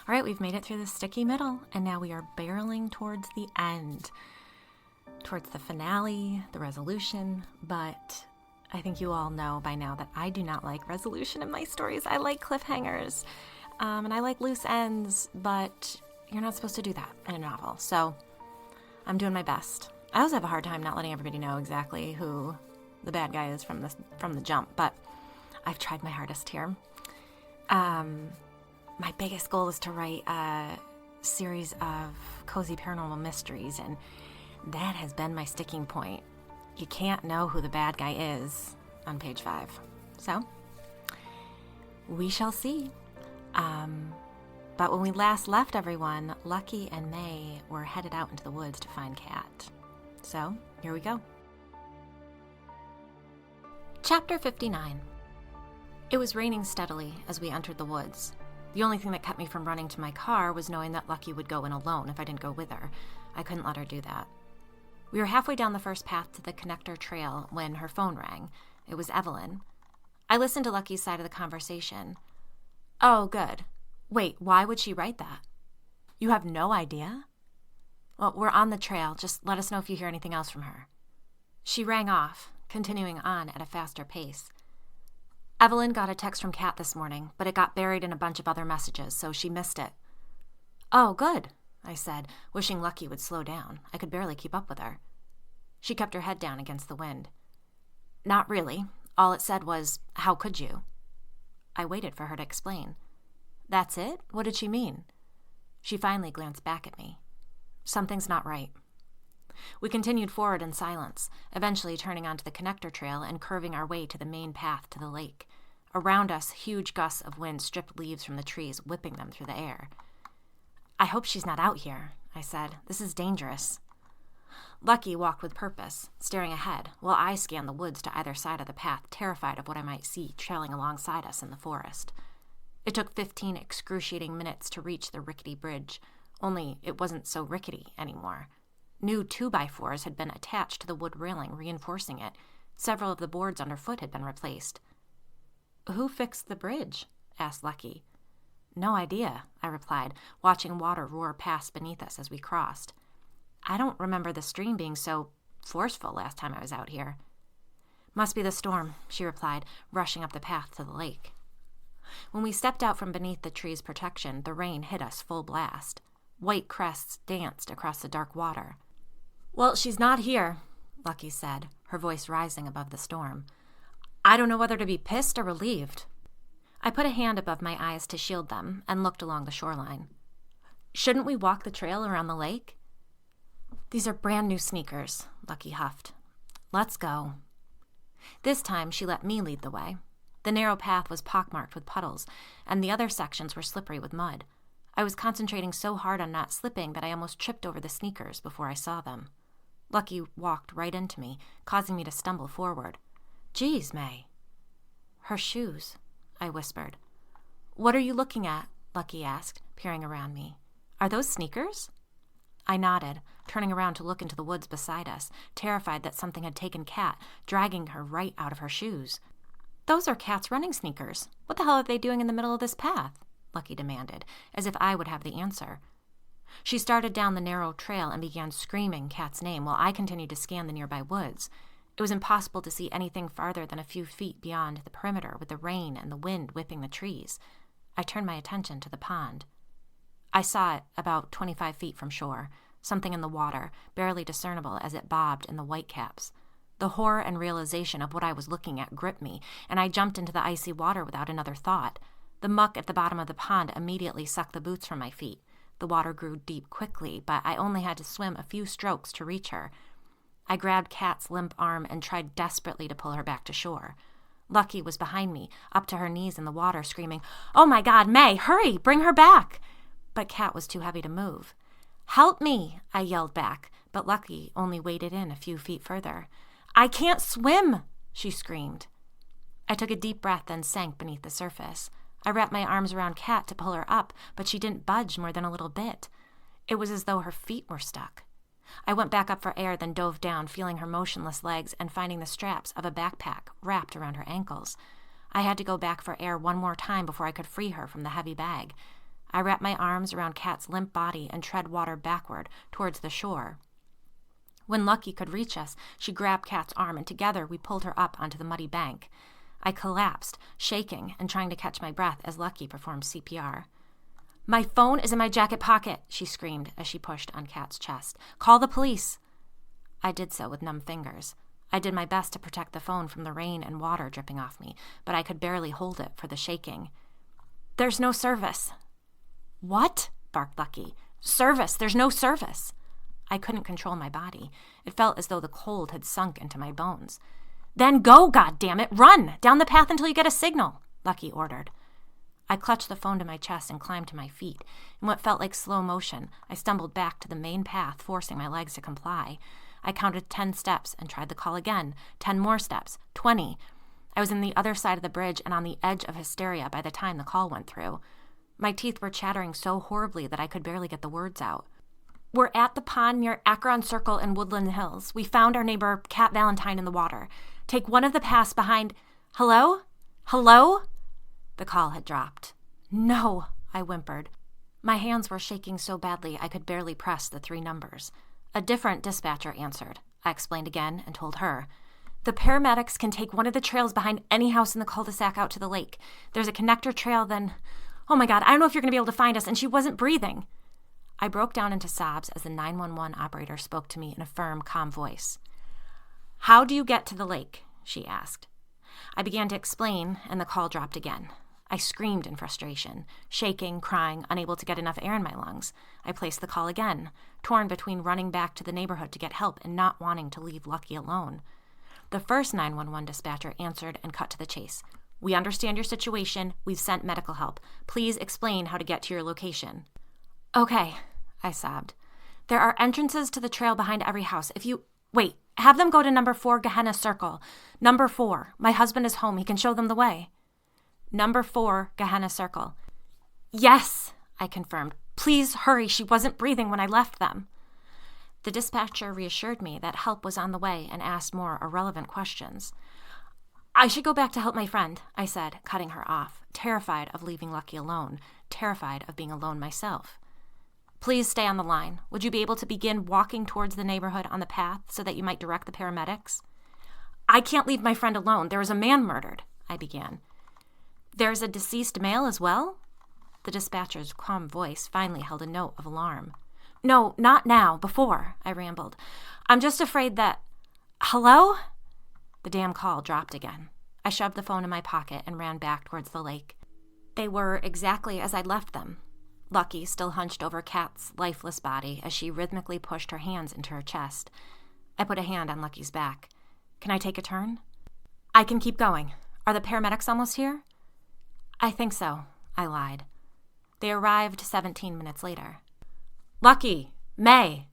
All right, we've made it through the sticky middle, and now we are barreling towards the end, towards the finale, the resolution, but I think you all know by now that I do not like resolution in my stories. I like cliffhangers, and I like loose ends, but you're not supposed to do that in a novel, so I'm doing my best. I also have a hard time not letting everybody know exactly who the bad guy is from the jump, but I've tried my hardest here. My biggest goal is to write a series of cozy paranormal mysteries, and that has been my sticking point. You can't know who the bad guy is on page 5. So, we shall see. But when we last left everyone, Lucky and May were headed out into the woods to find Kat. So, here we go. Chapter 59. It was raining steadily as we entered the woods. The only thing that kept me from running to my car was knowing that Lucky would go in alone if I didn't go with her. I couldn't let her do that. We were halfway down the first path to the connector trail when her phone rang. It was Evelyn. I listened to Lucky's side of the conversation. Oh, good. Wait, why would she write that? You have no idea? Well, we're on the trail. Just let us know if you hear anything else from her. She rang off, continuing on at a faster pace. Evelyn got a text from Kat this morning, but it got buried in a bunch of other messages, so she missed it. Oh, good, I said, wishing Lucky would slow down. I could barely keep up with her. She kept her head down against the wind. Not really. All it said was, how could you? I waited for her to explain. That's it? What did she mean? She finally glanced back at me. Something's not right. We continued forward in silence, eventually turning onto the connector trail and curving our way to the main path to the lake. Around us, huge gusts of wind stripped leaves from the trees, whipping them through the air. I hope she's not out here, I said. This is dangerous. Lucky walked with purpose, staring ahead, while I scanned the woods to either side of the path, terrified of what I might see trailing alongside us in the forest. It took 15 excruciating minutes to reach the rickety bridge, only it wasn't so rickety anymore. New 2x4s had been attached to the wood railing, reinforcing it. Several of the boards underfoot had been replaced. Who fixed the bridge? Asked Lucky. No idea, I replied, watching water roar past beneath us as we crossed. I don't remember the stream being so forceful last time I was out here. Must be the storm, she replied, rushing up the path to the lake. When we stepped out from beneath the tree's protection, the rain hit us full blast. White crests danced across the dark water. Well, she's not here, Lucky said, her voice rising above the storm. I don't know whether to be pissed or relieved. I put a hand above my eyes to shield them and looked along the shoreline. Shouldn't we walk the trail around the lake? These are brand new sneakers, Lucky huffed. Let's go. This time she let me lead the way. The narrow path was pockmarked with puddles, and the other sections were slippery with mud. I was concentrating so hard on not slipping that I almost tripped over the sneakers before I saw them. Lucky walked right into me, causing me to stumble forward. Geez, May. Her shoes, I whispered. What are you looking at? Lucky asked, peering around me. Are those sneakers? I nodded, turning around to look into the woods beside us, terrified that something had taken Kat, dragging her right out of her shoes. Those are Kat's running sneakers. What the hell are they doing in the middle of this path? Lucky demanded, as if I would have the answer. She started down the narrow trail and began screaming Kat's name while I continued to scan the nearby woods. It was impossible to see anything farther than a few feet beyond the perimeter with the rain and the wind whipping the trees. I turned my attention to the pond. I saw it about 25 feet from shore, something in the water, barely discernible as it bobbed in the whitecaps. The horror and realization of what I was looking at gripped me, and I jumped into the icy water without another thought. The muck at the bottom of the pond immediately sucked the boots from my feet. The water grew deep quickly, but I only had to swim a few strokes to reach her. I grabbed Kat's limp arm and tried desperately to pull her back to shore. Lucky was behind me, up to her knees in the water, screaming, "Oh my God, May, hurry, bring her back!" But Kat was too heavy to move. "Help me," I yelled back, but Lucky only waded in a few feet further. "I can't swim," she screamed. I took a deep breath and sank beneath the surface. I wrapped my arms around Kat to pull her up, but she didn't budge more than a little bit. It was as though her feet were stuck. I went back up for air, then dove down, feeling her motionless legs and finding the straps of a backpack wrapped around her ankles. I had to go back for air one more time before I could free her from the heavy bag. I wrapped my arms around Kat's limp body and tread water backward towards the shore. When Lucky could reach us, she grabbed Kat's arm, and together we pulled her up onto the muddy bank. I collapsed, shaking and trying to catch my breath as Lucky performed CPR. "My phone is in my jacket pocket," she screamed as she pushed on Kat's chest. "Call the police." I did so with numb fingers. I did my best to protect the phone from the rain and water dripping off me, but I could barely hold it for the shaking. "There's no service." "What?" barked Lucky. "Service! There's no service!" I couldn't control my body. It felt as though the cold had sunk into my bones. "Then go, goddammit! Run! Down the path until you get a signal!" Lucky ordered. I clutched the phone to my chest and climbed to my feet. In what felt like slow motion, I stumbled back to the main path, forcing my legs to comply. I counted 10 steps and tried the call again. 10 more steps. 20. I was in the other side of the bridge and on the edge of hysteria by the time the call went through. My teeth were chattering so horribly that I could barely get the words out. "We're at the pond near Acheron Circle in Woodland Hills. We found our neighbor Kat Valentine in the water. Take one of the paths behind—" "Hello? Hello?" The call had dropped. "No," I whimpered. My hands were shaking so badly I could barely press the 3 numbers. A different dispatcher answered. I explained again and told her. "The paramedics can take one of the trails behind any house in the cul-de-sac out to the lake. There's a connector trail, then— Oh my God, I don't know if you're going to be able to find us, and she wasn't breathing." I broke down into sobs as the 911 operator spoke to me in a firm, calm voice. "How do you get to the lake?" she asked. I began to explain, and the call dropped again. I screamed in frustration, shaking, crying, unable to get enough air in my lungs. I placed the call again, torn between running back to the neighborhood to get help and not wanting to leave Lucky alone. The first 911 dispatcher answered and cut to the chase. "We understand your situation. We've sent medical help. Please explain how to get to your location." "Okay," I sobbed. "There are entrances to the trail behind every house. Wait, have them go to number 4 Gehenna Circle. Number 4. My husband is home. He can show them the way." "Number 4 Gehenna Circle." "Yes," I confirmed. "Please hurry. She wasn't breathing when I left them." The dispatcher reassured me that help was on the way and asked more irrelevant questions. "I should go back to help my friend," I said, cutting her off, terrified of leaving Lucky alone, terrified of being alone myself. "Please stay on the line. Would you be able to begin walking towards the neighborhood on the path so that you might direct the paramedics?" "I can't leave my friend alone. There is a man murdered," I began. "There's a deceased male as well?" The dispatcher's calm voice finally held a note of alarm. "No, not now. Before," I rambled. "I'm just afraid that— Hello?" The damn call dropped again. I shoved the phone in my pocket and ran back towards the lake. They were exactly as I'd left them. Lucky still hunched over Kat's lifeless body as she rhythmically pushed her hands into her chest. I put a hand on Lucky's back. "Can I take a turn?" "I can keep going. Are the paramedics almost here?" "I think so," I lied. They arrived 17 minutes later. "Lucky! May!"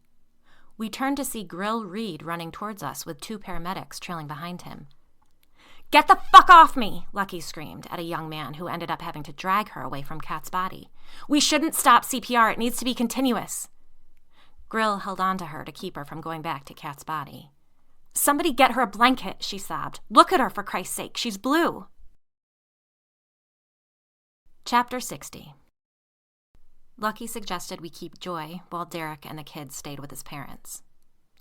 We turned to see Grill Reed running towards us with 2 paramedics trailing behind him. "Get the fuck off me!" Lucky screamed at a young man who ended up having to drag her away from Kat's body. "We shouldn't stop CPR. It needs to be continuous." Grill held on to her to keep her from going back to Kat's body. "Somebody get her a blanket," she sobbed. "Look at her, for Christ's sake. She's blue." Chapter 60. Lucky suggested we keep Joy while Derek and the kids stayed with his parents.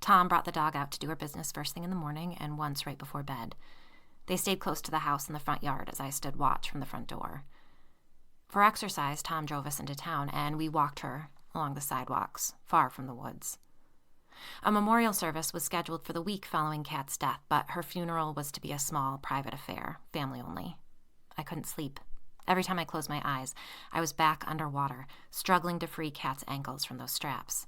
Tom brought the dog out to do her business first thing in the morning and once right before bed. They stayed close to the house in the front yard as I stood watch from the front door. For exercise, Tom drove us into town, and we walked her along the sidewalks, far from the woods. A memorial service was scheduled for the week following Kat's death, but her funeral was to be a small, private affair, family only. I couldn't sleep. Every time I closed my eyes, I was back underwater, struggling to free Kat's ankles from those straps.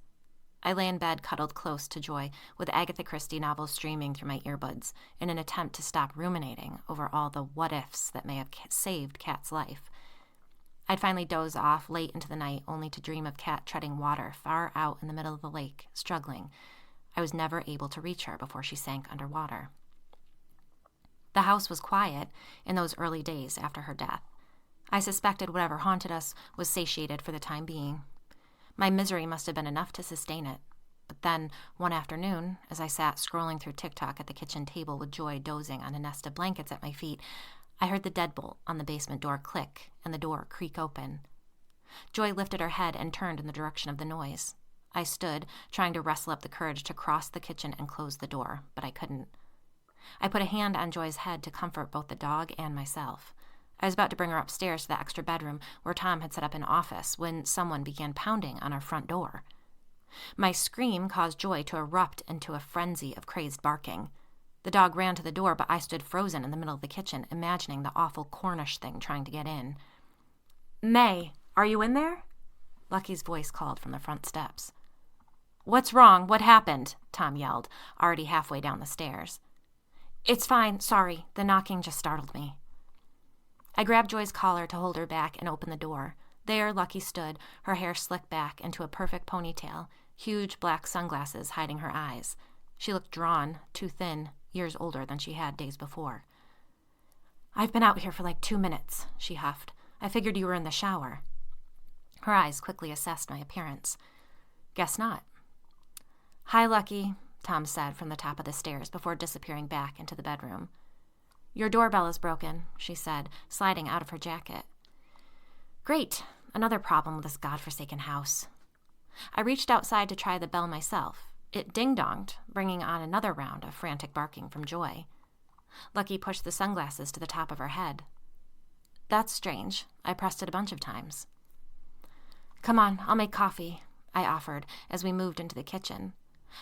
I lay in bed cuddled close to Joy, with Agatha Christie novels streaming through my earbuds, in an attempt to stop ruminating over all the what-ifs that may have saved Kat's life. I'd finally doze off late into the night, only to dream of Kat treading water far out in the middle of the lake, struggling. I was never able to reach her before she sank underwater. The house was quiet in those early days after her death. I suspected whatever haunted us was satiated for the time being. My misery must have been enough to sustain it. But then, one afternoon, as I sat scrolling through TikTok at the kitchen table with Joy dozing on a nest of blankets at my feet, I heard the deadbolt on the basement door click and the door creak open. Joy lifted her head and turned in the direction of the noise. I stood, trying to wrestle up the courage to cross the kitchen and close the door, but I couldn't. I put a hand on Joy's head to comfort both the dog and myself. I was about to bring her upstairs to the extra bedroom where Tom had set up an office when someone began pounding on our front door. My scream caused Joy to erupt into a frenzy of crazed barking. The dog ran to the door, but I stood frozen in the middle of the kitchen, imagining the awful Cornish thing trying to get in. "May, are you in there?" Lucky's voice called from the front steps. "What's wrong? What happened?" Tom yelled, already halfway down the stairs. "It's fine, sorry. The knocking just startled me." I grabbed Joy's collar to hold her back and opened the door. There Lucky stood, her hair slicked back into a perfect ponytail, huge black sunglasses hiding her eyes. She looked drawn, too thin, years older than she had days before. "I've been out here for like 2 minutes," she huffed. "I figured you were in the shower." Her eyes quickly assessed my appearance. "Guess not." "Hi, Lucky," Tom said from the top of the stairs before disappearing back into the bedroom. "Your doorbell is broken," she said, sliding out of her jacket. "Great. Another problem with this godforsaken house." I reached outside to try the bell myself. It ding-donged, bringing on another round of frantic barking from Joy. Lucky pushed the sunglasses to the top of her head. "That's strange. I pressed it a bunch of times." "Come on, I'll make coffee," I offered as we moved into the kitchen.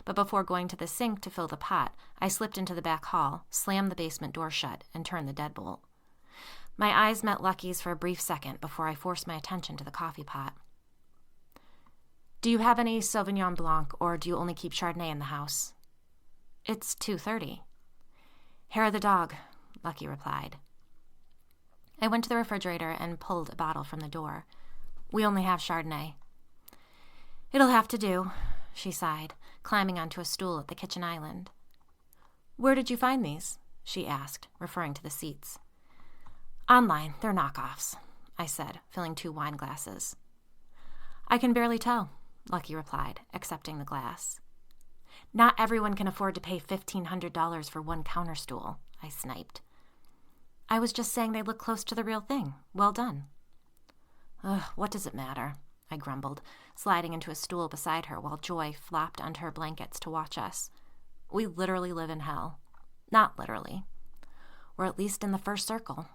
But before going to the sink to fill the pot, I slipped into the back hall, slammed the basement door shut, and turned the deadbolt. My eyes met Lucky's for a brief second before I forced my attention to the coffee pot. "Do you have any Sauvignon Blanc, or do you only keep Chardonnay in the house?" "It's 2:30. "Hair of the dog," Lucky replied. I went to the refrigerator and pulled a bottle from the door. "We only have Chardonnay." "It'll have to do," she sighed, climbing onto a stool at the kitchen island. "Where did you find these?" she asked, referring to the seats. "Online. They're knockoffs," I said, filling 2 wine glasses. "I can barely tell," Lucky replied, accepting the glass. "Not everyone can afford to pay $1,500 for one counter stool," I sniped. "I was just saying they look close to the real thing. Well done." "Ugh, what does it matter?" I grumbled, sliding into a stool beside her while Joy flopped onto her blankets to watch us. We literally live in hell. Not literally. Or at least in the first circle.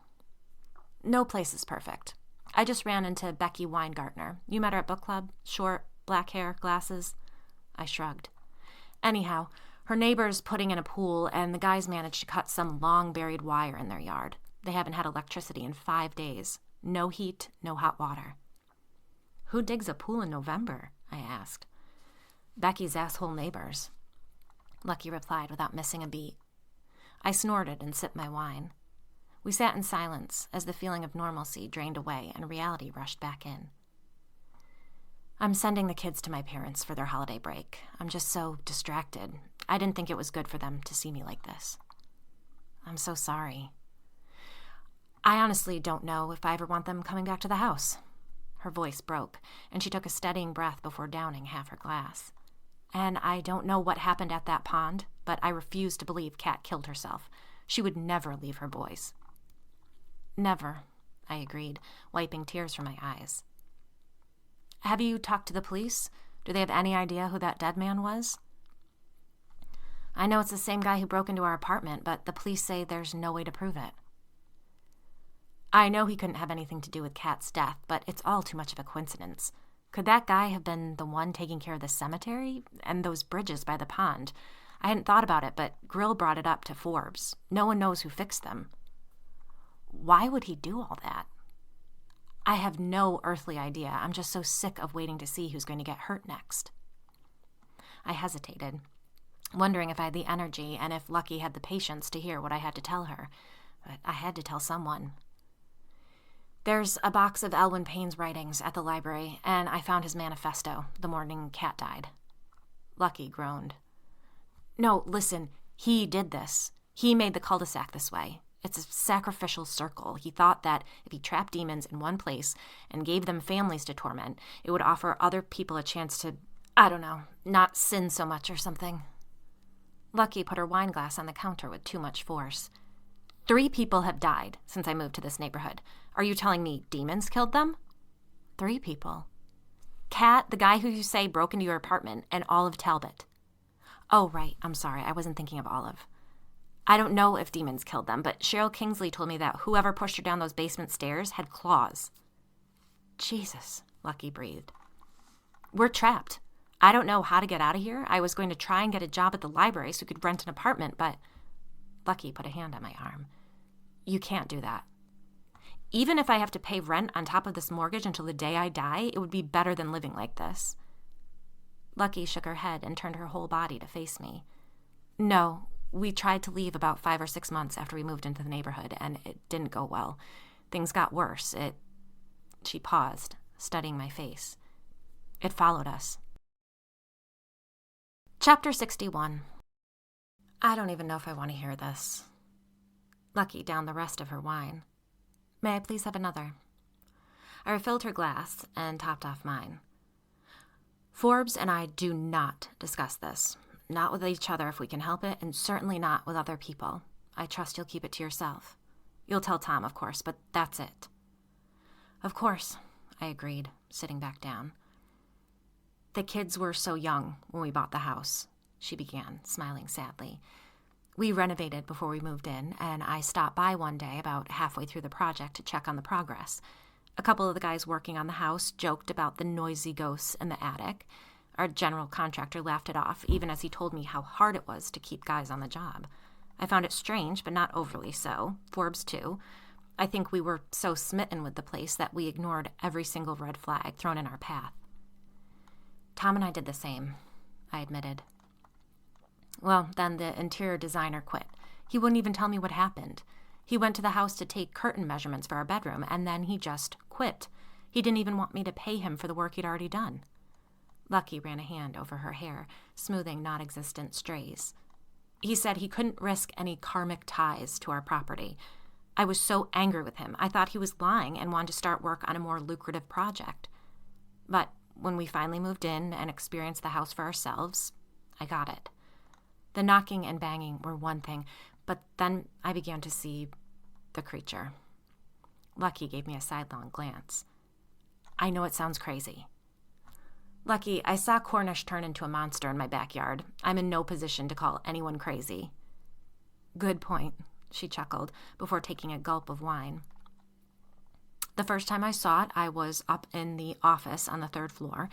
No place is perfect. I just ran into Becky Weingartner. You met her at book club? Short, black hair, glasses? I shrugged. Anyhow, her neighbor's putting in a pool, and the guys managed to cut some long-buried wire in their yard. They haven't had electricity in 5 days. No heat, no hot water. "Who digs a pool in November?" I asked. "Becky's asshole neighbors," Lucky replied without missing a beat. I snorted and sipped my wine. We sat in silence as the feeling of normalcy drained away and reality rushed back in. "I'm sending the kids to my parents for their holiday break. I'm just so distracted. I didn't think it was good for them to see me like this." "I'm so sorry." "I honestly don't know if I ever want them coming back to the house." Her voice broke, and she took a steadying breath before downing half her glass. "And I don't know what happened at that pond, but I refuse to believe Kat killed herself. She would never leave her boys." "Never," I agreed, wiping tears from my eyes. "Have you talked to the police? Do they have any idea who that dead man was?" "I know it's the same guy who broke into our apartment, but the police say there's no way to prove it." "I know he couldn't have anything to do with Kat's death, but it's all too much of a coincidence. Could that guy have been the one taking care of the cemetery and those bridges by the pond? I hadn't thought about it, but Grill brought it up to Forbes. No one knows who fixed them." "Why would he do all that?" "I have no earthly idea. I'm just so sick of waiting to see who's going to get hurt next." I hesitated, wondering if I had the energy and if Lucky had the patience to hear what I had to tell her. But I had to tell someone. "There's a box of Elwyn Payne's writings at the library, and I found his manifesto the morning Kat died." Lucky groaned. "No, listen, he did this. He made the cul-de-sac this way. It's a sacrificial circle. He thought that if he trapped demons in one place and gave them families to torment, it would offer other people a chance to, I don't know, not sin so much or something." Lucky put her wine glass on the counter with too much force. 3 people have died since I moved to this neighborhood. Are you telling me demons killed them?" 3 people. Kat, the guy who you say broke into your apartment, and Olive Talbot. Oh, right. I'm sorry. I wasn't thinking of Olive. I don't know if demons killed them, but Cheryl Kingsley told me that whoever pushed her down those basement stairs had claws. Jesus, Lucky breathed. We're trapped. I don't know how to get out of here. I was going to try and get a job at the library so we could rent an apartment, but... Lucky put a hand on my arm. You can't do that. Even if I have to pay rent on top of this mortgage until the day I die, it would be better than living like this. Lucky shook her head and turned her whole body to face me. No, we tried to leave about 5 or 6 months after we moved into the neighborhood, and it didn't go well. Things got worse. She paused, studying my face. It followed us. Chapter 61. I don't even know if I want to hear this. Lucky downed the rest of her wine. May I please have another? I refilled her glass and topped off mine. Forbes and I do not discuss this. Not with each other if we can help it, and certainly not with other people. I trust you'll keep it to yourself. You'll tell Tom, of course, but that's it. Of course, I agreed, sitting back down. The kids were so young when we bought the house, she began, smiling sadly. We renovated before we moved in, and I stopped by one day about halfway through the project to check on the progress. A couple of the guys working on the house joked about the noisy ghosts in the attic. Our general contractor laughed it off, even as he told me how hard it was to keep guys on the job. I found it strange, but not overly so. Forbes, too. I think we were so smitten with the place that we ignored every single red flag thrown in our path. Tom and I did the same, I admitted. Well, then the interior designer quit. He wouldn't even tell me what happened. He went to the house to take curtain measurements for our bedroom, and then he just quit. He didn't even want me to pay him for the work he'd already done. Lucky ran a hand over her hair, smoothing non-existent strays. He said he couldn't risk any karmic ties to our property. I was so angry with him. I thought he was lying and wanted to start work on a more lucrative project. But when we finally moved in and experienced the house for ourselves, I got it. The knocking and banging were one thing, but then I began to see the creature. Lucky gave me a sidelong glance. I know it sounds crazy. Lucky, I saw Cornish turn into a monster in my backyard. I'm in no position to call anyone crazy. Good point, she chuckled before taking a gulp of wine. The first time I saw it, I was up in the office on the 3rd floor.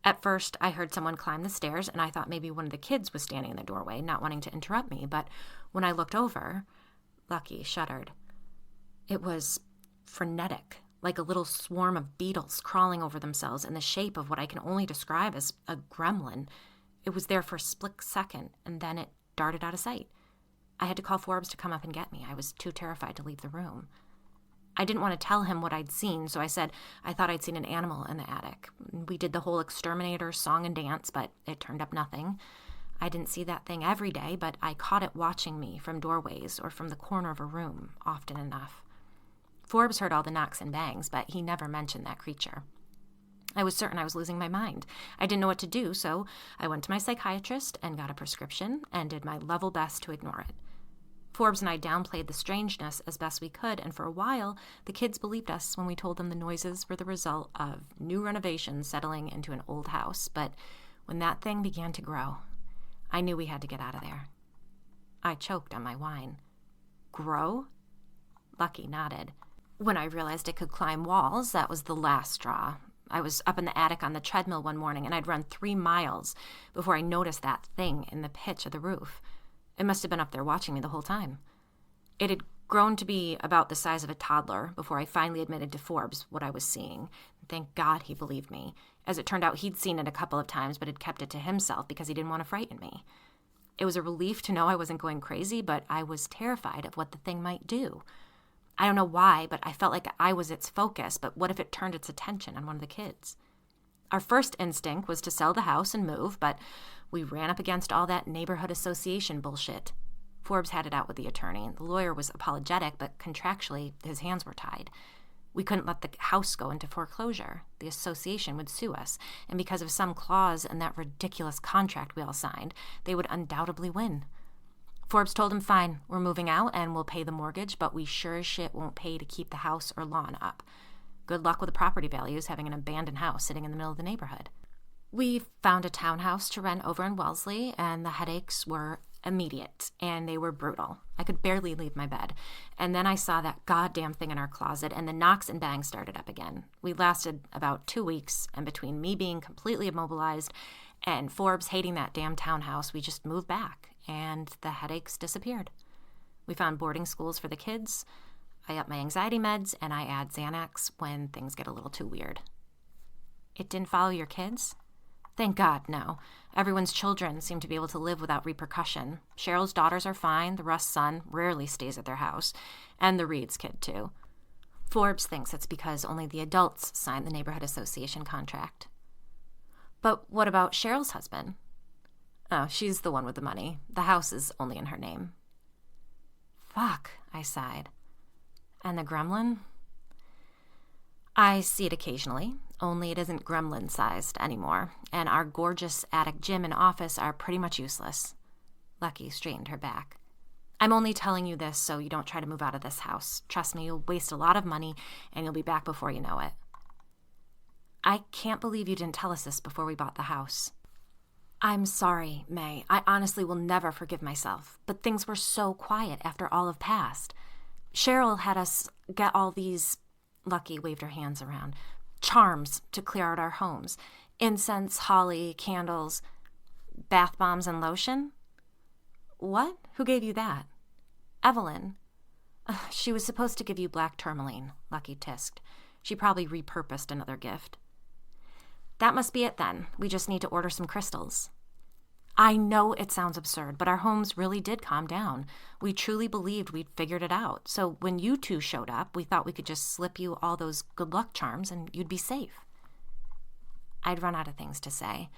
At first, I heard someone climb the stairs, and I thought maybe one of the kids was standing in the doorway, not wanting to interrupt me. But when I looked over, Lucky shuddered. It was frenetic, like a little swarm of beetles crawling over themselves in the shape of what I can only describe as a gremlin. It was there for a split second, and then it darted out of sight. I had to call Forbes to come up and get me. I was too terrified to leave the room. I didn't want to tell him what I'd seen, so I said I thought I'd seen an animal in the attic. We did the whole exterminator song and dance, but it turned up nothing. I didn't see that thing every day, but I caught it watching me from doorways or from the corner of a room often enough. Forbes heard all the knocks and bangs, but he never mentioned that creature. I was certain I was losing my mind. I didn't know what to do, so I went to my psychiatrist and got a prescription and did my level best to ignore it. Forbes and I downplayed the strangeness as best we could, and for a while, the kids believed us when we told them the noises were the result of new renovations settling into an old house. But when that thing began to grow, I knew we had to get out of there. I choked on my wine. Grow? Lucky nodded. When I realized it could climb walls, that was the last straw. I was up in the attic on the treadmill one morning, and I'd run 3 miles before I noticed that thing in the pitch of the roof. It must have been up there watching me the whole time. It had grown to be about the size of a toddler before I finally admitted to Forbes what I was seeing. Thank God he believed me. As it turned out, he'd seen it a couple of times, but had kept it to himself because he didn't want to frighten me. It was a relief to know I wasn't going crazy, but I was terrified of what the thing might do. I don't know why, but I felt like I was its focus, but what if it turned its attention on one of the kids? Our first instinct was to sell the house and move, but we ran up against all that neighborhood association bullshit. Forbes had it out with the attorney. The lawyer was apologetic, but contractually, his hands were tied. We couldn't let the house go into foreclosure. The association would sue us, and because of some clause in that ridiculous contract we all signed, they would undoubtedly win. Forbes told him, fine, we're moving out and we'll pay the mortgage, but we sure as shit won't pay to keep the house or lawn up. Good luck with the property values having an abandoned house sitting in the middle of the neighborhood. We found a townhouse to rent over in Wellesley, and the headaches were immediate, and they were brutal. I could barely leave my bed. And then I saw that goddamn thing in our closet, and the knocks and bangs started up again. We lasted about 2 weeks, and between me being completely immobilized and Forbes hating that damn townhouse, we just moved back, and the headaches disappeared. We found boarding schools for the kids. I up my anxiety meds, and I add Xanax when things get a little too weird. It didn't follow your kids? Thank God, no. Everyone's children seem to be able to live without repercussion. Cheryl's daughters are fine. The Rust son rarely stays at their house. And the Reed's kid, too. Forbes thinks it's because only the adults signed the neighborhood association contract. But what about Cheryl's husband? Oh, she's the one with the money. The house is only in her name. Fuck, I sighed. And the gremlin? I see it occasionally, only it isn't gremlin-sized anymore, and our gorgeous attic gym and office are pretty much useless. Lucky straightened her back. I'm only telling you this so you don't try to move out of this house. Trust me, you'll waste a lot of money, and you'll be back before you know it. I can't believe you didn't tell us this before we bought the house. I'm sorry, May. I honestly will never forgive myself, but things were so quiet after all have passed. Cheryl had us get all these... Lucky waved her hands around. Charms to clear out our homes. Incense, holly, candles, bath bombs, and lotion. What? Who gave you that? Evelyn. She was supposed to give you black tourmaline, Lucky tisked. She probably repurposed another gift. That must be it then. We just need to order some crystals. I know it sounds absurd, but our homes really did calm down. We truly believed we'd figured it out. So when you two showed up, we thought we could just slip you all those good luck charms and you'd be safe. I'd run out of things to say.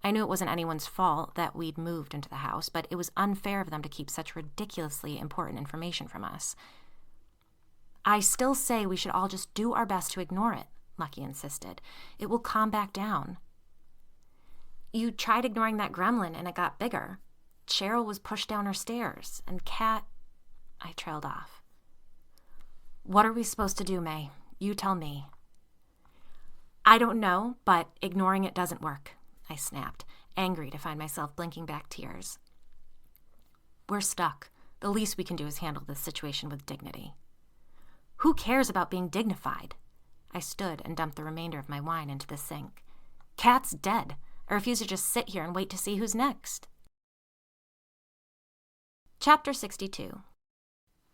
I knew it wasn't anyone's fault that we'd moved into the house, but it was unfair of them to keep such ridiculously important information from us. I still say we should all just do our best to ignore it, Lucky insisted. It will calm back down. You tried ignoring that gremlin and it got bigger. Cheryl was pushed down her stairs, and Kat... I trailed off. What are we supposed to do, May? You tell me. I don't know, but ignoring it doesn't work, I snapped, angry to find myself blinking back tears. We're stuck. The least we can do is handle this situation with dignity. Who cares about being dignified? I stood and dumped the remainder of my wine into the sink. Kat's dead. I refuse to just sit here and wait to see who's next. Chapter 62.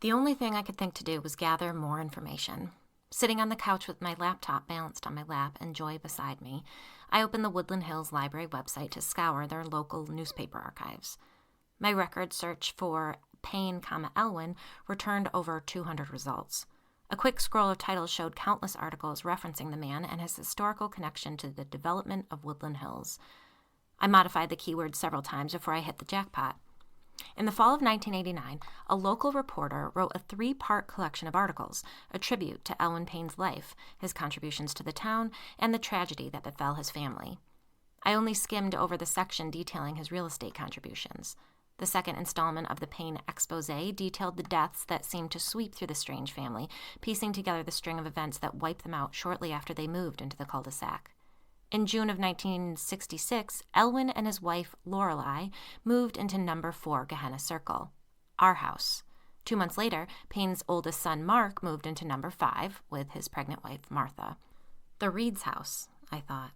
The only thing I could think to do was gather more information. Sitting on the couch with my laptop balanced on my lap and Joy beside me, I opened the Woodland Hills Library website to scour their local newspaper archives. My record search for Payne, Elwyn returned over 200 results. A quick scroll of titles showed countless articles referencing the man and his historical connection to the development of Woodland Hills. I modified the keywords several times before I hit the jackpot. In the fall of 1989, a local reporter wrote a 3-part collection of articles, a tribute to Elwyn Payne's life, his contributions to the town, and the tragedy that befell his family. I only skimmed over the section detailing his real estate contributions. The second installment of the Payne Exposé detailed the deaths that seemed to sweep through the strange family, piecing together the string of events that wiped them out shortly after they moved into the cul-de-sac. In June of 1966, Elwyn and his wife, Lorelei, moved into number 4 Gehenna Circle, our house. 2 months later, Payne's oldest son, Mark, moved into number 5 with his pregnant wife, Martha. The Reed's house, I thought.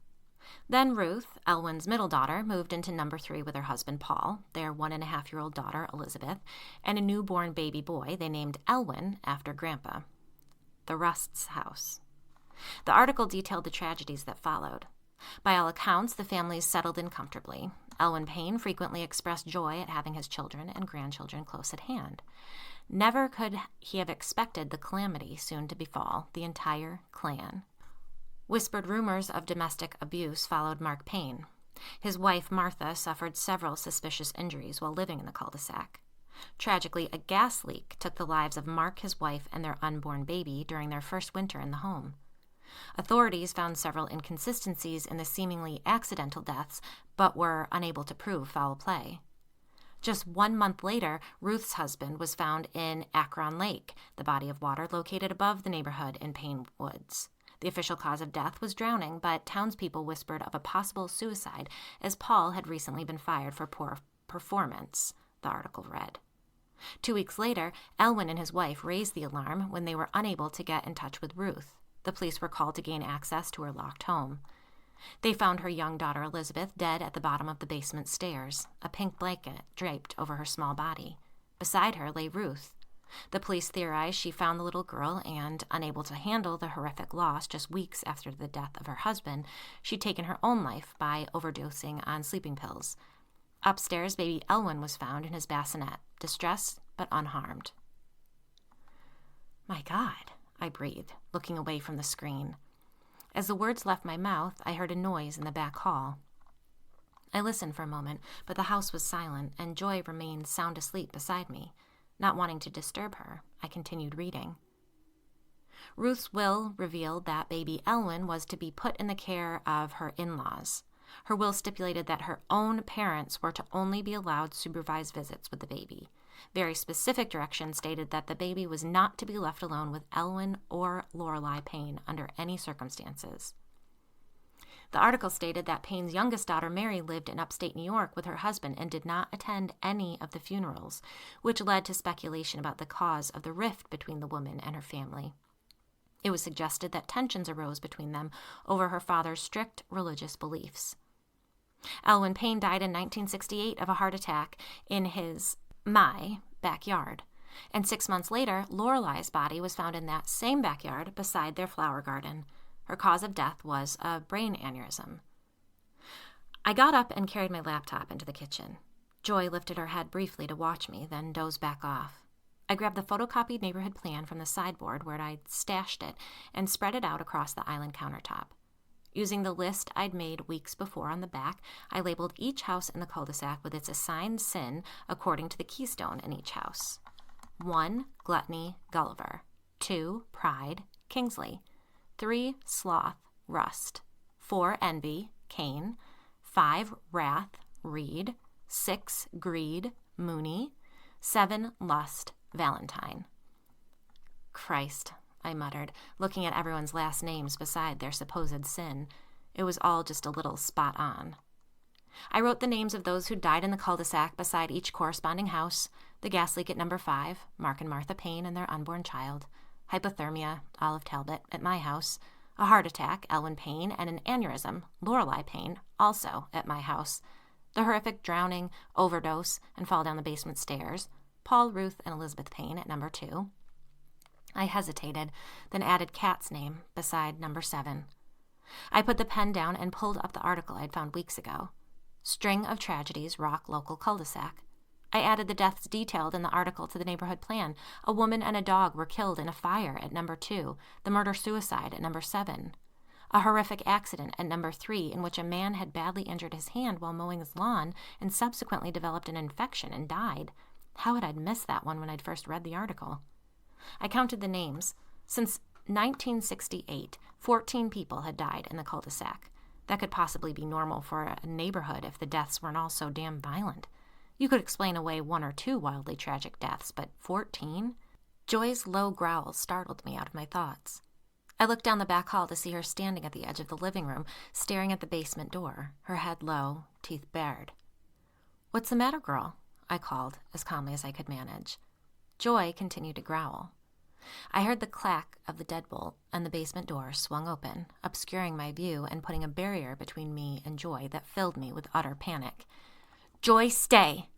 Then Ruth, Elwyn's middle daughter, moved into number 3 with her husband, Paul, their 1.5-year-old daughter, Elizabeth, and a newborn baby boy they named Elwyn after Grandpa. The Rust's house. The article detailed the tragedies that followed. By all accounts, the families settled in comfortably. Elwyn Payne frequently expressed joy at having his children and grandchildren close at hand. Never could he have expected the calamity soon to befall the entire clan. Whispered rumors of domestic abuse followed Mark Payne. His wife, Martha, suffered several suspicious injuries while living in the cul-de-sac. Tragically, a gas leak took the lives of Mark, his wife, and their unborn baby during their first winter in the home. Authorities found several inconsistencies in the seemingly accidental deaths, but were unable to prove foul play. Just 1 month later, Ruth's husband was found in Akron Lake, the body of water located above the neighborhood in Payne Woods. The official cause of death was drowning, but townspeople whispered of a possible suicide as Paul had recently been fired for poor performance, the article read. 2 weeks later, Elwyn and his wife raised the alarm when they were unable to get in touch with Ruth. The police were called to gain access to her locked home. They found her young daughter Elizabeth dead at the bottom of the basement stairs, a pink blanket draped over her small body. Beside her lay Ruth. The police theorized she found the little girl and, unable to handle the horrific loss just weeks after the death of her husband, she'd taken her own life by overdosing on sleeping pills. Upstairs, baby Elwyn was found in his bassinet, distressed but unharmed. "My God," I breathed, looking away from the screen. As the words left my mouth, I heard a noise in the back hall. I listened for a moment, but the house was silent, and Joy remained sound asleep beside me. Not wanting to disturb her, I continued reading. Ruth's will revealed that baby Elwyn was to be put in the care of her in-laws. Her will stipulated that her own parents were to only be allowed supervised visits with the baby. Very specific directions stated that the baby was not to be left alone with Elwyn or Lorelei Payne under any circumstances. The article stated that Payne's youngest daughter, Mary, lived in upstate New York with her husband and did not attend any of the funerals, which led to speculation about the cause of the rift between the woman and her family. It was suggested that tensions arose between them over her father's strict religious beliefs. Elwyn Payne died in 1968 of a heart attack in my backyard, and 6 months later, Lorelei's body was found in that same backyard beside their flower garden. Her cause of death was a brain aneurysm. I got up and carried my laptop into the kitchen. Joy lifted her head briefly to watch me, then dozed back off. I grabbed the photocopied neighborhood plan from the sideboard where I'd stashed it and spread it out across the island countertop. Using the list I'd made weeks before on the back, I labeled each house in the cul-de-sac with its assigned sin according to the keystone in each house. 1. Gluttony, Gulliver. 2. Pride, Kingsley. 3. Sloth, Rust. 4. Envy, Cain. 5. Wrath, Reed. 6. Greed, Mooney. 7. Lust, Valentine. Christ, I muttered, looking at everyone's last names beside their supposed sin. It was all just a little spot on. I wrote the names of those who died in the cul-de-sac beside each corresponding house: the gas leak at number 5, Mark and Martha Payne and their unborn child; hypothermia, Olive Talbot, at my house; a heart attack, Elwyn Payne, and an aneurysm, Lorelei Payne, also at my house; the horrific drowning, overdose, and fall down the basement stairs, Paul, Ruth, and Elizabeth Payne at number 2. I hesitated, then added Kat's name beside number 7. I put the pen down and pulled up the article I'd found weeks ago. String of tragedies rock local cul-de-sac. I added the deaths detailed in the article to the neighborhood plan. A woman and a dog were killed in a fire at number 2, the murder-suicide at number 7. A horrific accident at number 3 in which a man had badly injured his hand while mowing his lawn and subsequently developed an infection and died. How had I missed that one when I'd first read the article? I counted the names. Since 1968, 14 people had died in the cul-de-sac. That could possibly be normal for a neighborhood if the deaths weren't all so damn violent. You could explain away 1 or 2 wildly tragic deaths, but 14? Joy's low growl startled me out of my thoughts. I looked down the back hall to see her standing at the edge of the living room, staring at the basement door, her head low, teeth bared. "What's the matter, girl?" I called, as calmly as I could manage. Joy continued to growl. I heard the clack of the deadbolt, and the basement door swung open, obscuring my view and putting a barrier between me and Joy that filled me with utter panic. "Joy, stay!"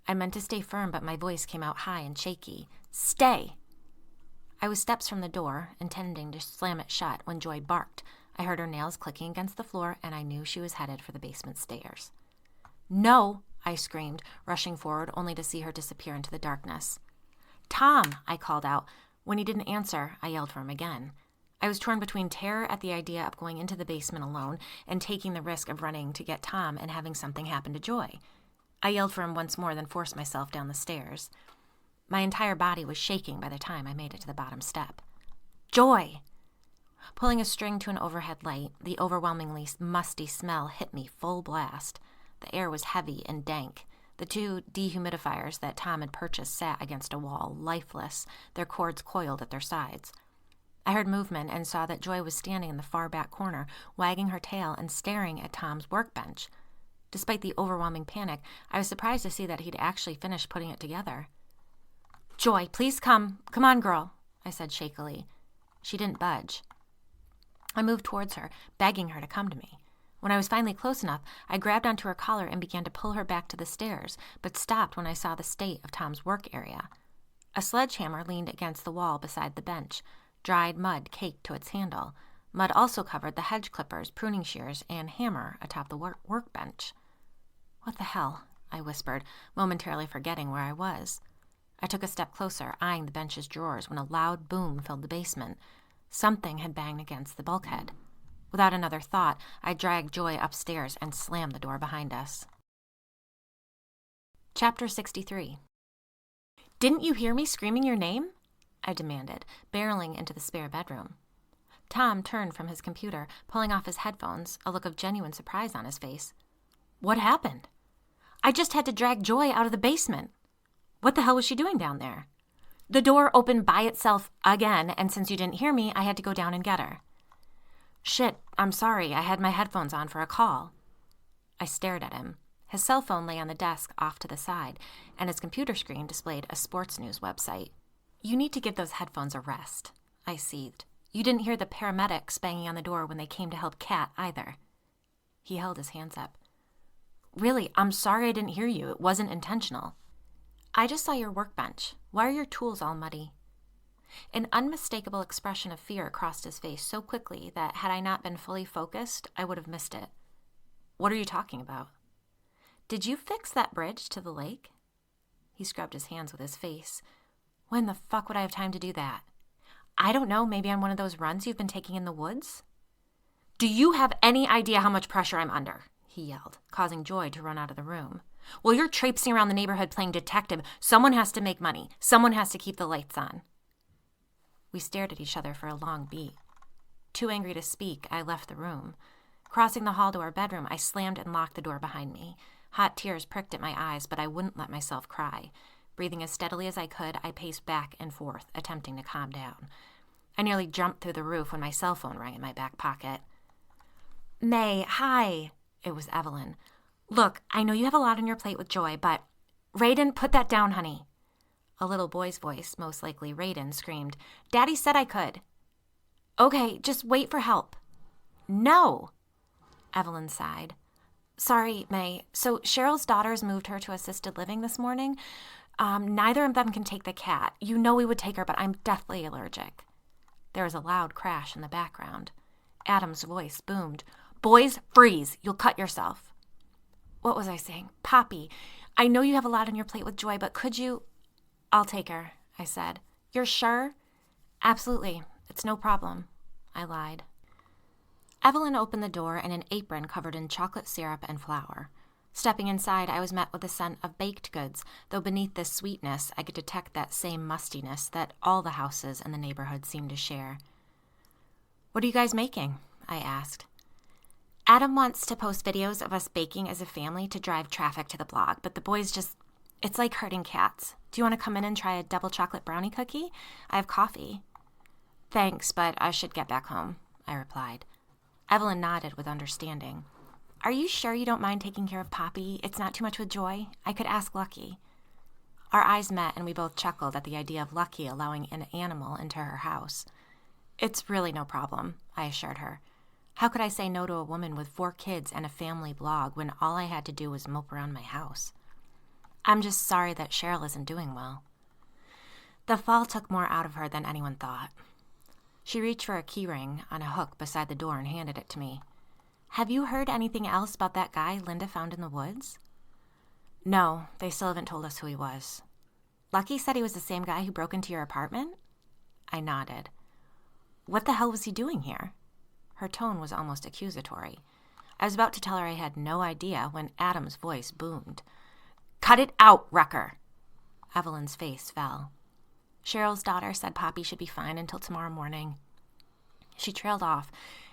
I meant to stay firm, but my voice came out high and shaky. "Stay!" I was steps from the door, intending to slam it shut, when Joy barked. I heard her nails clicking against the floor, and I knew she was headed for the basement stairs. "No!" I screamed, rushing forward only to see her disappear into the darkness. "Tom!" I called out. When he didn't answer, I yelled for him again. I was torn between terror at the idea of going into the basement alone and taking the risk of running to get Tom and having something happen to Joy. I yelled for him once more, then forced myself down the stairs. My entire body was shaking by the time I made it to the bottom step. "Joy!" Pulling a string to an overhead light, the overwhelmingly musty smell hit me full blast. The air was heavy and dank. The 2 dehumidifiers that Tom had purchased sat against a wall, lifeless, their cords coiled at their sides. I heard movement and saw that Joy was standing in the far back corner, wagging her tail and staring at Tom's workbench. Despite the overwhelming panic, I was surprised to see that he'd actually finished putting it together. "Joy, please come. Come on, girl," I said shakily. She didn't budge. I moved towards her, begging her to come to me. When I was finally close enough, I grabbed onto her collar and began to pull her back to the stairs, but stopped when I saw the state of Tom's work area. A sledgehammer leaned against the wall beside the bench, dried mud caked to its handle. Mud also covered the hedge clippers, pruning shears, and hammer atop the workbench. "What the hell?" I whispered, momentarily forgetting where I was. I took a step closer, eyeing the bench's drawers, when a loud boom filled the basement. Something had banged against the bulkhead. Without another thought, I dragged Joy upstairs and slammed the door behind us. Chapter 63. "Didn't you hear me screaming your name?" I demanded, barreling into the spare bedroom. Tom turned from his computer, pulling off his headphones, a look of genuine surprise on his face. "What happened?" "I just had to drag Joy out of the basement." "What the hell was she doing down there?" "The door opened by itself again, and since you didn't hear me, I had to go down and get her." "Shit, I'm sorry. I had my headphones on for a call." I stared at him. His cell phone lay on the desk off to the side, and his computer screen displayed a sports news website. "You need to give those headphones a rest," I seethed. "You didn't hear the paramedics banging on the door when they came to help Kat, either." He held his hands up. "Really, I'm sorry I didn't hear you. It wasn't intentional." "I just saw your workbench. Why are your tools all muddy?" An unmistakable expression of fear crossed his face so quickly that had I not been fully focused, I would have missed it. "What are you talking about?" "Did you fix that bridge to the lake?" He scrubbed his hands with his face. "When the fuck would I have time to do that?" "I don't know, maybe on one of those runs you've been taking in the woods?" "Do you have any idea how much pressure I'm under?" he yelled, causing Joy to run out of the room. "While you're traipsing around the neighborhood playing detective, someone has to make money. Someone has to keep the lights on." We stared at each other for a long beat. Too angry to speak, I left the room. Crossing the hall to our bedroom, I slammed and locked the door behind me. Hot tears pricked at my eyes, but I wouldn't let myself cry. Breathing as steadily as I could, I paced back and forth, attempting to calm down. I nearly jumped through the roof when my cell phone rang in my back pocket. "May, hi." It was Evelyn. "Look, I know you have a lot on your plate with Joy, but... Raiden, put that down, honey." A little boy's voice, most likely Raiden, screamed, "Daddy said I could." "Okay, just wait for help." "No." Evelyn sighed. "Sorry, May. So Cheryl's daughters moved her to assisted living this morning. Neither of them can take the cat. You know we would take her, but I'm deathly allergic." There was a loud crash in the background. Adam's voice boomed. "Boys, freeze. You'll cut yourself." What was I saying? "Poppy, I know you have a lot on your plate with Joy, but could you..." "I'll take her," I said. "You're sure?" "Absolutely. It's no problem," I lied. Evelyn opened the door in an apron covered in chocolate syrup and flour. Stepping inside, I was met with the scent of baked goods, though beneath this sweetness I could detect that same mustiness that all the houses in the neighborhood seemed to share. "What are you guys making?" I asked. "Adam wants to post videos of us baking as a family to drive traffic to the blog, but the boys just... It's like herding cats. Do you want to come in and try a double chocolate brownie cookie? I have coffee." "Thanks, but I should get back home," I replied. Evelyn nodded with understanding. "Are you sure you don't mind taking care of Poppy? It's not too much with Joy? I could ask Lucky." Our eyes met and we both chuckled at the idea of Lucky allowing an animal into her house. "It's really no problem," I assured her. How could I say no to a woman with 4 kids and a family blog when all I had to do was mope around my house? "I'm just sorry that Cheryl isn't doing well." The fall took more out of her than anyone thought. She reached for a key ring on a hook beside the door and handed it to me. "Have you heard anything else about that guy Linda found in the woods?" "No, they still haven't told us who he was." "Lucky said he was the same guy who broke into your apartment?" I nodded. "What the hell was he doing here?" Her tone was almost accusatory. I was about to tell her I had no idea when Adam's voice boomed. "Cut it out, Wrecker!" Evelyn's face fell. "Cheryl's daughter said Poppy should be fine until tomorrow morning." She trailed off,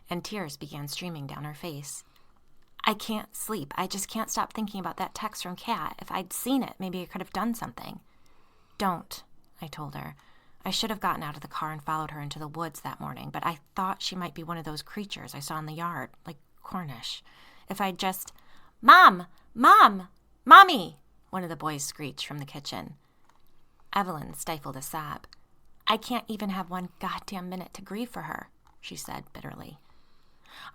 and tears began streaming down her face. "I can't sleep. I just can't stop thinking about that text from Kat. If I'd seen it, maybe I could have done something." "Don't," I told her. I should have gotten out of the car and followed her into the woods that morning, but I thought she might be one of those creatures I saw in the yard, like Cornish. If I'd just... Mom! Mom! Mommy! One of the boys screeched from the kitchen. Evelyn stifled a sob. I can't even have one goddamn minute to grieve for her, she said bitterly.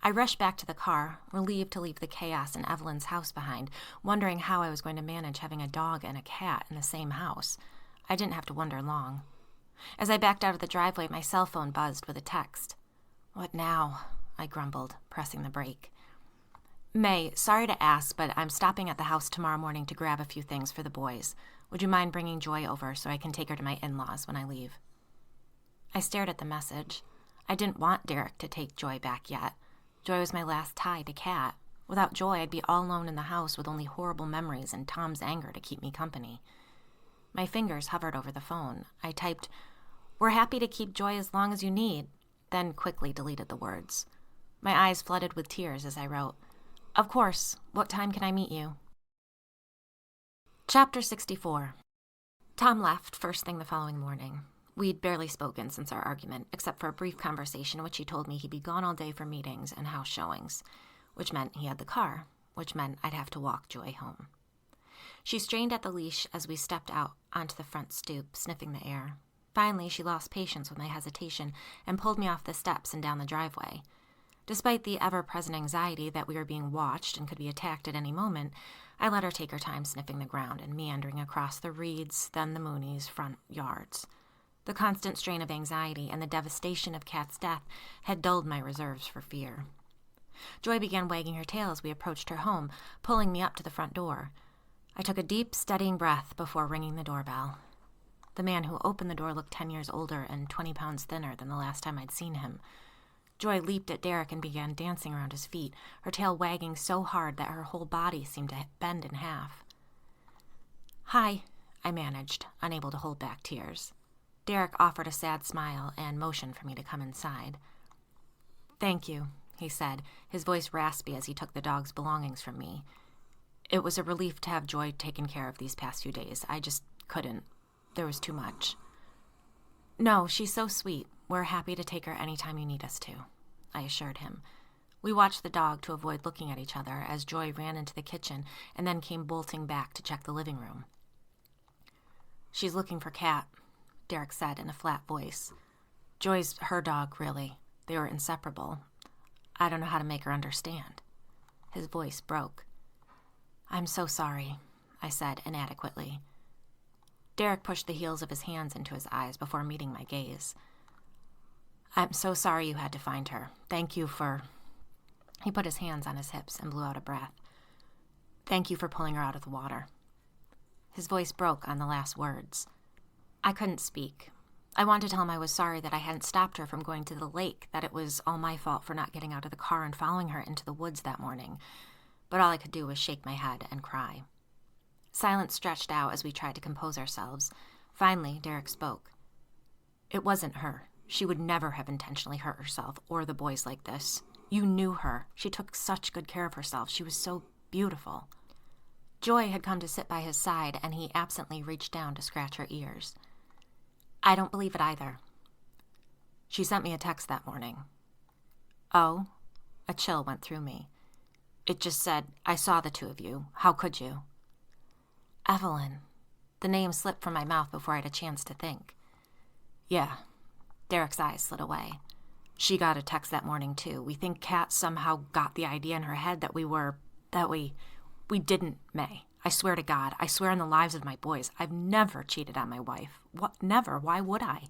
I rushed back to the car, relieved to leave the chaos in Evelyn's house behind, wondering how I was going to manage having a dog and a cat in the same house. I didn't have to wonder long. As I backed out of the driveway, my cell phone buzzed with a text. What now? I grumbled, pressing the brake. May, sorry to ask, but I'm stopping at the house tomorrow morning to grab a few things for the boys. Would you mind bringing Joy over so I can take her to my in-laws when I leave? I stared at the message. I didn't want Derek to take Joy back yet. Joy was my last tie to Kat. Without Joy, I'd be all alone in the house with only horrible memories and Tom's anger to keep me company. My fingers hovered over the phone. I typed, "We're happy to keep Joy as long as you need," then quickly deleted the words. My eyes flooded with tears as I wrote, "Of course. What time can I meet you?" Chapter 64. Tom left first thing the following morning. We'd barely spoken since our argument, except for a brief conversation in which he told me he'd be gone all day for meetings and house showings, which meant he had the car, which meant I'd have to walk Joy home. She strained at the leash as we stepped out onto the front stoop, sniffing the air. Finally, she lost patience with my hesitation and pulled me off the steps and down the driveway. Despite the ever-present anxiety that we were being watched and could be attacked at any moment, I let her take her time sniffing the ground and meandering across the Reeds, then the Moonies' front yards. The constant strain of anxiety and the devastation of Kat's death had dulled my reserves for fear. Joy began wagging her tail as we approached her home, pulling me up to the front door. I took a deep, steadying breath before ringing the doorbell. The man who opened the door looked 10 years older and 20 pounds thinner than the last time I'd seen him. Joy leaped at Derek and began dancing around his feet, her tail wagging so hard that her whole body seemed to bend in half. "Hi," I managed, unable to hold back tears. Derek offered a sad smile and motioned for me to come inside. "Thank you," he said, his voice raspy as he took the dog's belongings from me. It was a relief to have Joy taken care of these past few days. I just couldn't. There was too much. "No, she's so sweet. We're happy to take her anytime you need us to," I assured him. We watched the dog to avoid looking at each other as Joy ran into the kitchen and then came bolting back to check the living room. "She's looking for Kat," Derek said in a flat voice. "Joy's her dog, really. They were inseparable. I don't know how to make her understand." His voice broke. "I'm so sorry," I said inadequately. Derek pushed the heels of his hands into his eyes before meeting my gaze. "I'm so sorry you had to find her. Thank you for..." He put his hands on his hips and blew out a breath. "Thank you for pulling her out of the water." His voice broke on the last words. I couldn't speak. I wanted to tell him I was sorry that I hadn't stopped her from going to the lake, that it was all my fault for not getting out of the car and following her into the woods that morning. But all I could do was shake my head and cry. Silence stretched out as we tried to compose ourselves. Finally, Derek spoke. "It wasn't her. She would never have intentionally hurt herself or the boys like this. You knew her. She took such good care of herself. She was so beautiful." Joy had come to sit by his side, and he absently reached down to scratch her ears. "I don't believe it either." "She sent me a text that morning." "Oh?" A chill went through me. "It just said, 'I saw the two of you. How could you?'" "Evelyn." The name slipped from my mouth before I had a chance to think. "Yeah." Derek's eyes slid away. "She got a text that morning, too. We think Kat somehow got the idea in her head that we didn't, May. I swear to God, I swear on the lives of my boys, I've never cheated on my wife. What? Never. Why would I?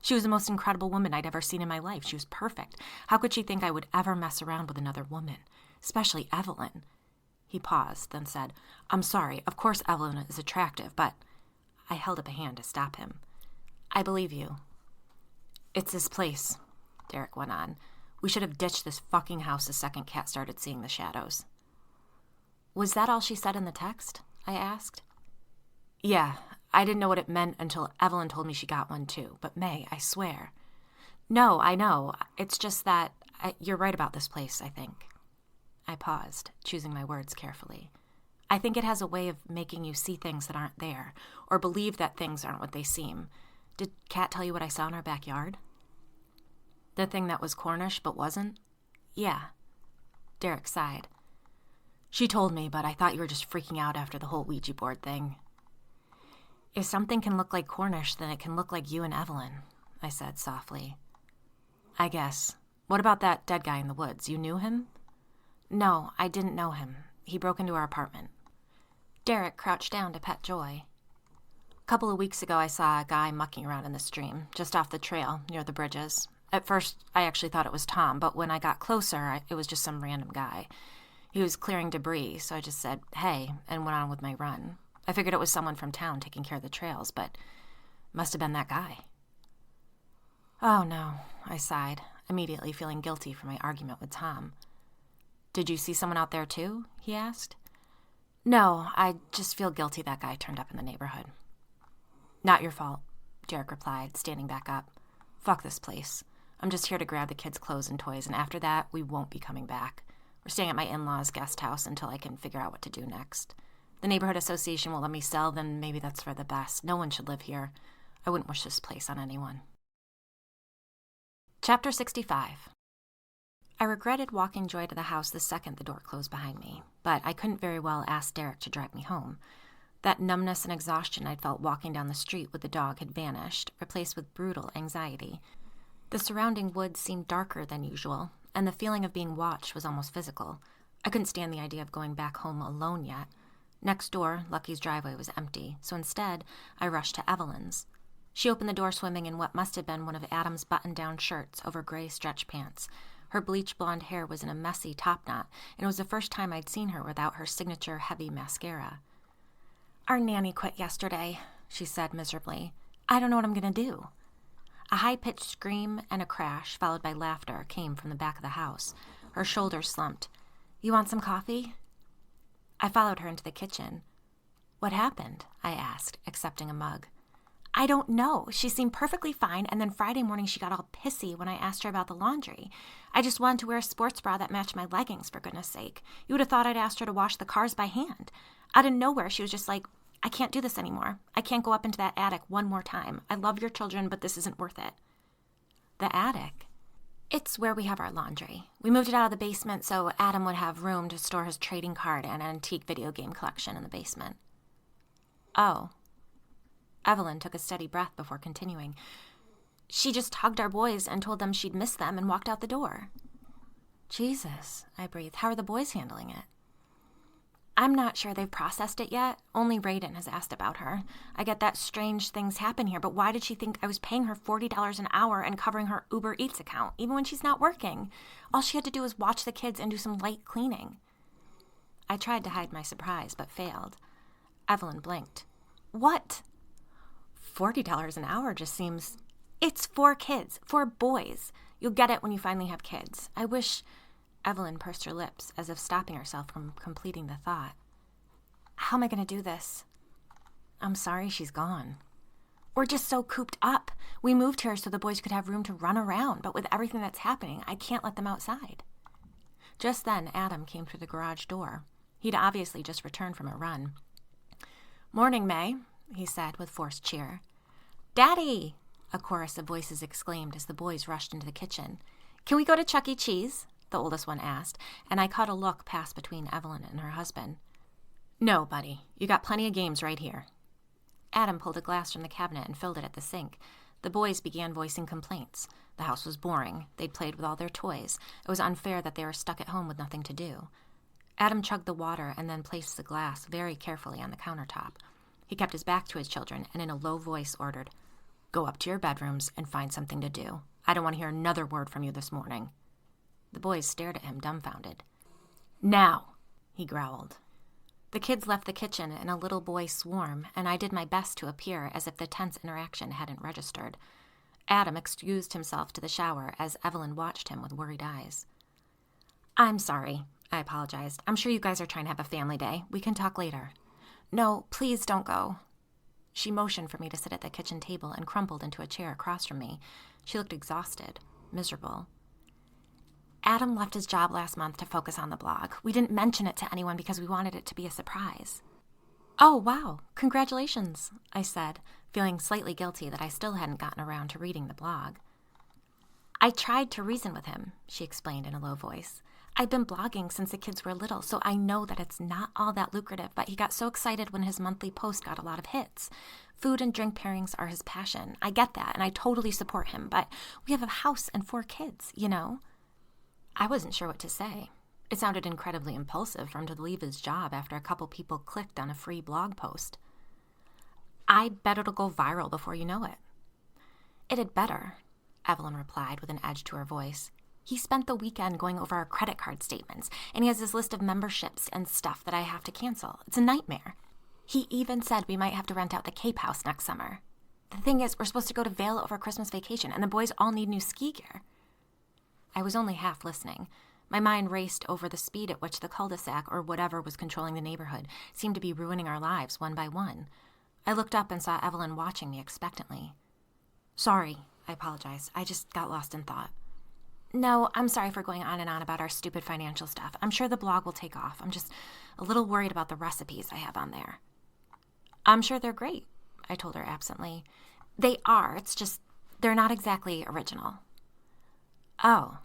She was the most incredible woman I'd ever seen in my life. She was perfect. How could she think I would ever mess around with another woman? Especially Evelyn." He paused, then said, "I'm sorry. Of course Evelyn is attractive, but..." I held up a hand to stop him. "I believe you." "It's this place," Derek went on. "We should have ditched this fucking house the second Kat started seeing the shadows." "Was that all she said in the text?" I asked. "Yeah, I didn't know what it meant until Evelyn told me she got one too. But May, I swear." "No, I know. It's just that you're right about this place, I think." I paused, choosing my words carefully. "I think it has a way of making you see things that aren't there, or believe that things aren't what they seem. Did Kat tell you what I saw in our backyard? The thing that was Cornish but wasn't? Yeah. Derek sighed. She told me, but I thought you were just freaking out after the whole Ouija board thing. If something can look like Cornish, then it can look like you and Evelyn, I said softly. I guess. What about that dead guy in the woods? You knew him? No, I didn't know him. He broke into our apartment. Derek crouched down to pet Joy. A couple of weeks ago, I saw a guy mucking around in the stream, just off the trail, near the bridges. At first, I actually thought it was Tom, but when I got closer, it was just some random guy. He was clearing debris, so I just said, hey, and went on with my run. I figured it was someone from town taking care of the trails, but must have been that guy. Oh, no, I sighed, immediately feeling guilty for my argument with Tom. Did you see someone out there too? He asked. No, I just feel guilty that guy turned up in the neighborhood. Not your fault, Derek replied, standing back up. Fuck this place. I'm just here to grab the kids' clothes and toys, and after that, we won't be coming back. We're staying at my in-laws' guest house until I can figure out what to do next. The neighborhood association won't let me sell, then maybe that's for the best. No one should live here. I wouldn't wish this place on anyone. Chapter 65. I regretted walking Joy to the house the second the door closed behind me, but I couldn't very well ask Derek to drive me home. That numbness and exhaustion I'd felt walking down the street with the dog had vanished, replaced with brutal anxiety. The surrounding woods seemed darker than usual, and the feeling of being watched was almost physical. I couldn't stand the idea of going back home alone yet. Next door, Lucky's driveway was empty, so instead, I rushed to Evelyn's. She opened the door swimming in what must have been one of Adam's button-down shirts over gray stretch pants. Her bleach blonde hair was in a messy topknot, and it was the first time I'd seen her without her signature heavy mascara. Our nanny quit yesterday, she said miserably. I don't know what I'm going to do. A high-pitched scream and a crash, followed by laughter, came from the back of the house. Her shoulders slumped. You want some coffee? I followed her into the kitchen. What happened? I asked, accepting a mug. I don't know. She seemed perfectly fine, and then Friday morning she got all pissy when I asked her about the laundry. I just wanted to wear a sports bra that matched my leggings, for goodness sake. You would have thought I'd asked her to wash the cars by hand. Out of nowhere, she was just like, I can't do this anymore. I can't go up into that attic one more time. I love your children, but this isn't worth it. The attic? It's where we have our laundry. We moved it out of the basement so Adam would have room to store his trading card and antique video game collection in the basement. Oh. Evelyn took a steady breath before continuing. She just hugged our boys and told them she'd miss them and walked out the door. Jesus, I breathed. How are the boys handling it? I'm not sure they've processed it yet. Only Raiden has asked about her. I get that strange things happen here, but why did she think I was paying her $40 an hour and covering her Uber Eats account, even when she's not working? All she had to do was watch the kids and do some light cleaning. I tried to hide my surprise, but failed. Evelyn blinked. What? $40 an hour just seems... It's 4 kids, 4 boys. You'll get it when you finally have kids. I wish... Evelyn pursed her lips, as if stopping herself from completing the thought. How am I going to do this? I'm sorry she's gone. We're just so cooped up. We moved here so the boys could have room to run around, but with everything that's happening, I can't let them outside. Just then, Adam came through the garage door. He'd obviously just returned from a run. Morning, May, he said with forced cheer. Daddy! A chorus of voices exclaimed as the boys rushed into the kitchen. Can we go to Chuck E. Cheese? The oldest one asked, and I caught a look pass between Evelyn and her husband. No, buddy. You got plenty of games right here. Adam pulled a glass from the cabinet and filled it at the sink. The boys began voicing complaints. The house was boring. They'd played with all their toys. It was unfair that they were stuck at home with nothing to do. Adam chugged the water and then placed the glass very carefully on the countertop. He kept his back to his children and in a low voice ordered, Go up to your bedrooms and find something to do. I don't want to hear another word from you this morning. The boys stared at him, dumbfounded. Now, he growled. The kids left the kitchen in a little boy swarm, and I did my best to appear as if the tense interaction hadn't registered. Adam excused himself to the shower as Evelyn watched him with worried eyes. I'm sorry, I apologized. I'm sure you guys are trying to have a family day. We can talk later. No, please don't go. She motioned for me to sit at the kitchen table and crumpled into a chair across from me. She looked exhausted, miserable. Adam left his job last month to focus on the blog. We didn't mention it to anyone because we wanted it to be a surprise. Oh, wow, congratulations, I said, feeling slightly guilty that I still hadn't gotten around to reading the blog. I tried to reason with him, she explained in a low voice. I've been blogging since the kids were little, so I know that it's not all that lucrative, but he got so excited when his monthly post got a lot of hits. Food and drink pairings are his passion. I get that, and I totally support him, but we have a house and 4 kids, you know? I wasn't sure what to say. It sounded incredibly impulsive for him to leave his job after a couple people clicked on a free blog post. I bet it'll go viral before you know it. It had better, Evelyn replied with an edge to her voice. He spent the weekend going over our credit card statements, and he has this list of memberships and stuff that I have to cancel. It's a nightmare. He even said we might have to rent out the Cape House next summer. The thing is, we're supposed to go to Vail over Christmas vacation, and the boys all need new ski gear. I was only half listening. My mind raced over the speed at which the cul-de-sac, or whatever was controlling the neighborhood, seemed to be ruining our lives one by one. I looked up and saw Evelyn watching me expectantly. Sorry, I apologized. I just got lost in thought. No, I'm sorry for going on and on about our stupid financial stuff. I'm sure the blog will take off. I'm just a little worried about the recipes I have on there. I'm sure they're great, I told her absently. They are. It's just they're not exactly original. Oh.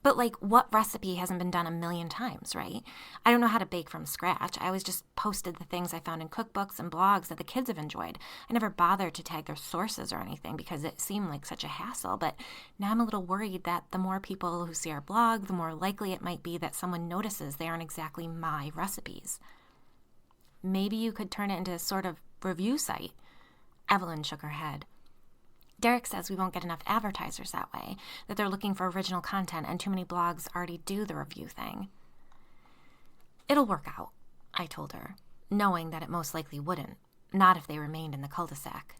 But, what recipe hasn't been done a million times, right? I don't know how to bake from scratch. I always just posted the things I found in cookbooks and blogs that the kids have enjoyed. I never bothered to tag their sources or anything because it seemed like such a hassle. But now I'm a little worried that the more people who see our blog, the more likely it might be that someone notices they aren't exactly my recipes. Maybe you could turn it into a sort of review site. Evelyn shook her head. Derek says we won't get enough advertisers that way, that they're looking for original content and too many blogs already do the review thing. It'll work out, I told her, knowing that it most likely wouldn't, not if they remained in the cul-de-sac.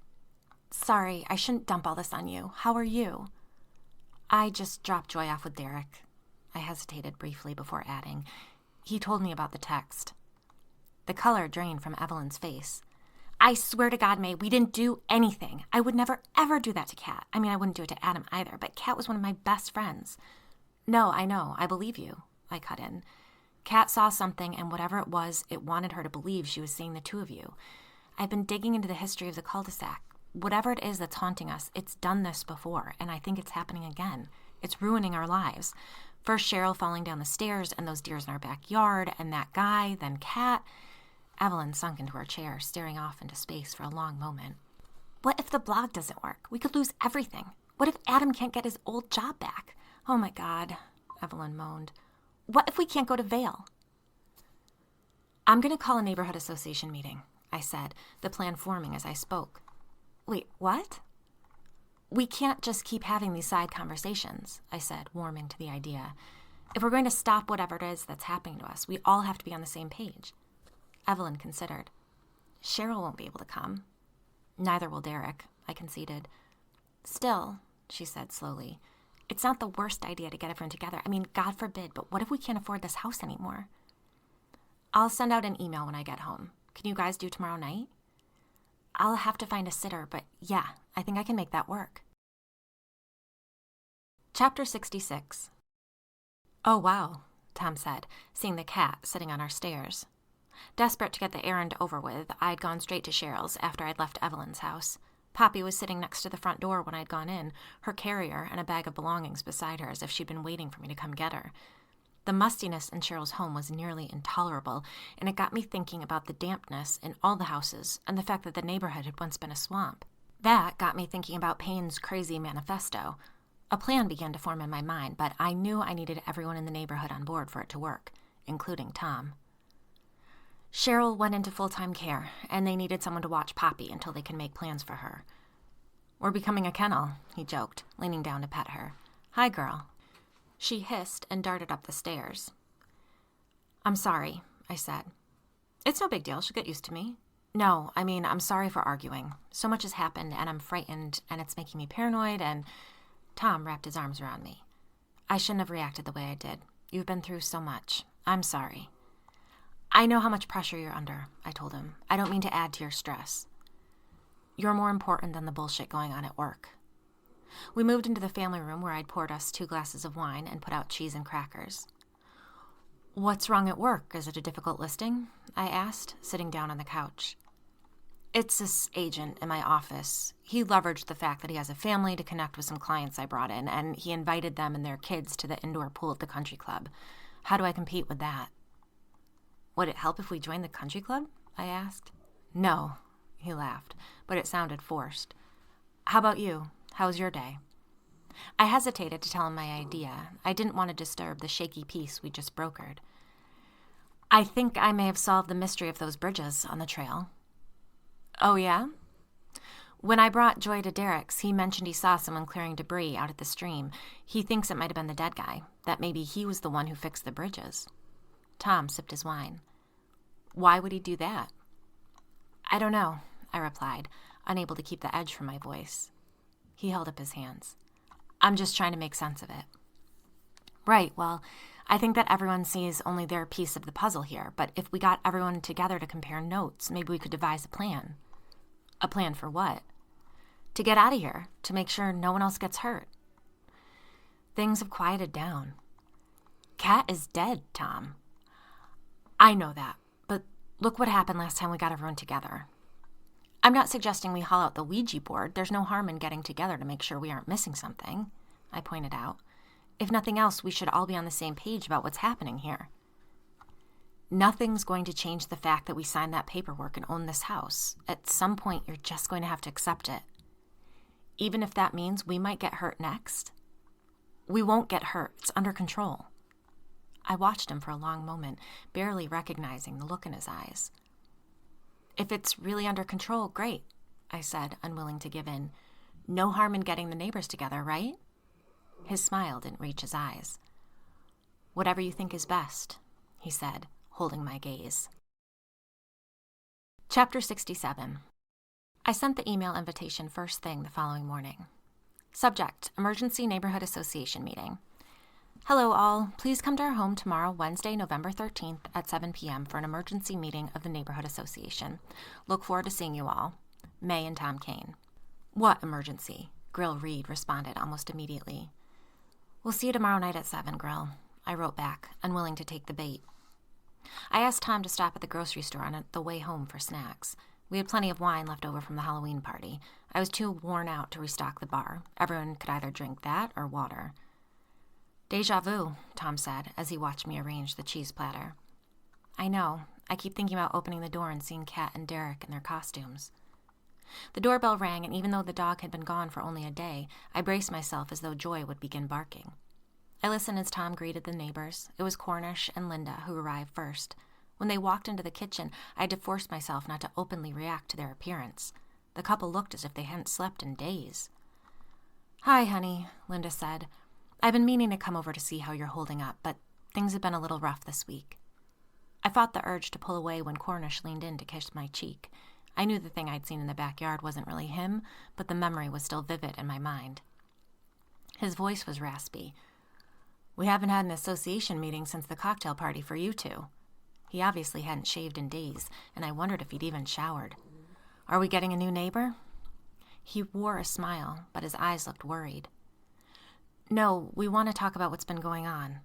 Sorry, I shouldn't dump all this on you. How are you? I just dropped Joy off with Derek. I hesitated briefly before adding. He told me about the text. The color drained from Evelyn's face. I swear to God, May, we didn't do anything. I would never, ever do that to Kat. I mean, I wouldn't do it to Adam either, but Kat was one of my best friends. No, I know. I believe you, I cut in. Kat saw something, and whatever it was, it wanted her to believe she was seeing the two of you. I've been digging into the history of the cul-de-sac. Whatever it is that's haunting us, it's done this before, and I think it's happening again. It's ruining our lives. First Cheryl falling down the stairs, and those deers in our backyard, and that guy, then Kat. Evelyn sunk into her chair, staring off into space for a long moment. What if the blog doesn't work? We could lose everything. What if Adam can't get his old job back? Oh my God, Evelyn moaned. What if we can't go to Vail? I'm going to call a neighborhood association meeting, I said, the plan forming as I spoke. Wait, what? We can't just keep having these side conversations, I said, warming to the idea. If we're going to stop whatever it is that's happening to us, we all have to be on the same page. Evelyn considered. Cheryl won't be able to come. Neither will Derek, I conceded. Still, she said slowly, it's not the worst idea to get everyone together. I mean, God forbid, but what if we can't afford this house anymore? I'll send out an email when I get home. Can you guys do tomorrow night? I'll have to find a sitter, but yeah, I think I can make that work. Chapter 66. Oh, wow, Tom said, seeing the cat sitting on our stairs. Desperate to get the errand over with, I'd gone straight to Cheryl's after I'd left Evelyn's house. Poppy was sitting next to the front door when I'd gone in, her carrier and a bag of belongings beside her as if she'd been waiting for me to come get her. The mustiness in Cheryl's home was nearly intolerable, and it got me thinking about the dampness in all the houses and the fact that the neighborhood had once been a swamp. That got me thinking about Payne's crazy manifesto. A plan began to form in my mind, but I knew I needed everyone in the neighborhood on board for it to work, including Tom. Cheryl went into full-time care, and they needed someone to watch Poppy until they could make plans for her. We're becoming a kennel, he joked, leaning down to pet her. Hi, girl. She hissed and darted up the stairs. I'm sorry, I said. It's no big deal. She'll get used to me. No, I mean, I'm sorry for arguing. So much has happened, and I'm frightened, and it's making me paranoid, and... Tom wrapped his arms around me. I shouldn't have reacted the way I did. You've been through so much. I'm sorry. I know how much pressure you're under, I told him. I don't mean to add to your stress. You're more important than the bullshit going on at work. We moved into the family room where I'd poured us 2 glasses of wine and put out cheese and crackers. What's wrong at work? Is it a difficult listing? I asked, sitting down on the couch. It's this agent in my office. He leveraged the fact that he has a family to connect with some clients I brought in, and he invited them and their kids to the indoor pool at the country club. How do I compete with that? Would it help if we joined the country club? I asked. No, he laughed, but it sounded forced. How about you? How's your day? I hesitated to tell him my idea. I didn't want to disturb the shaky peace we just brokered. I think I may have solved the mystery of those bridges on the trail. Oh, yeah? When I brought Joy to Derek's, he mentioned he saw someone clearing debris out at the stream. He thinks it might have been the dead guy, that maybe he was the one who fixed the bridges. Tom sipped his wine. Why would he do that? I don't know, I replied, unable to keep the edge from my voice. He held up his hands. I'm just trying to make sense of it. Right, well, I think that everyone sees only their piece of the puzzle here, but if we got everyone together to compare notes, maybe we could devise a plan. A plan for what? To get out of here, to make sure no one else gets hurt. Things have quieted down. Kat is dead, Tom. I know that, but look what happened last time we got everyone together. I'm not suggesting we haul out the Ouija board. There's no harm in getting together to make sure we aren't missing something, I pointed out. If nothing else, we should all be on the same page about what's happening here. Nothing's going to change the fact that we signed that paperwork and own this house. At some point, you're just going to have to accept it. Even if that means we might get hurt next. We won't get hurt. It's under control. I watched him for a long moment, barely recognizing the look in his eyes. If it's really under control, great, I said, unwilling to give in. No harm in getting the neighbors together, right? His smile didn't reach his eyes. Whatever you think is best, he said, holding my gaze. Chapter 67. I sent the email invitation first thing the following morning. Subject, Emergency Neighborhood Association Meeting. Hello all, please come to our home tomorrow, Wednesday, November 13th at 7 p.m. for an emergency meeting of the Neighborhood Association. Look forward to seeing you all. May and Tom Kane. What emergency? Grill Reed responded almost immediately. We'll see you tomorrow night at 7, Grill, I wrote back, unwilling to take the bait. I asked Tom to stop at the grocery store on the way home for snacks. We had plenty of wine left over from the Halloween party. I was too worn out to restock the bar. Everyone could either drink that or water. Deja vu, Tom said, as he watched me arrange the cheese platter. I know. I keep thinking about opening the door and seeing Kat and Derek in their costumes. The doorbell rang, and even though the dog had been gone for only a day, I braced myself as though Joy would begin barking. I listened as Tom greeted the neighbors. It was Cornish and Linda who arrived first. When they walked into the kitchen, I had to force myself not to openly react to their appearance. The couple looked as if they hadn't slept in days. Hi, honey, Linda said. I've been meaning to come over to see how you're holding up, but things have been a little rough this week. I fought the urge to pull away when Cornish leaned in to kiss my cheek. I knew the thing I'd seen in the backyard wasn't really him, but the memory was still vivid in my mind. His voice was raspy. We haven't had an association meeting since the cocktail party for you two. He obviously hadn't shaved in days, and I wondered if he'd even showered. Are we getting a new neighbor? He wore a smile, but his eyes looked worried. No, we want to talk about what's been going on.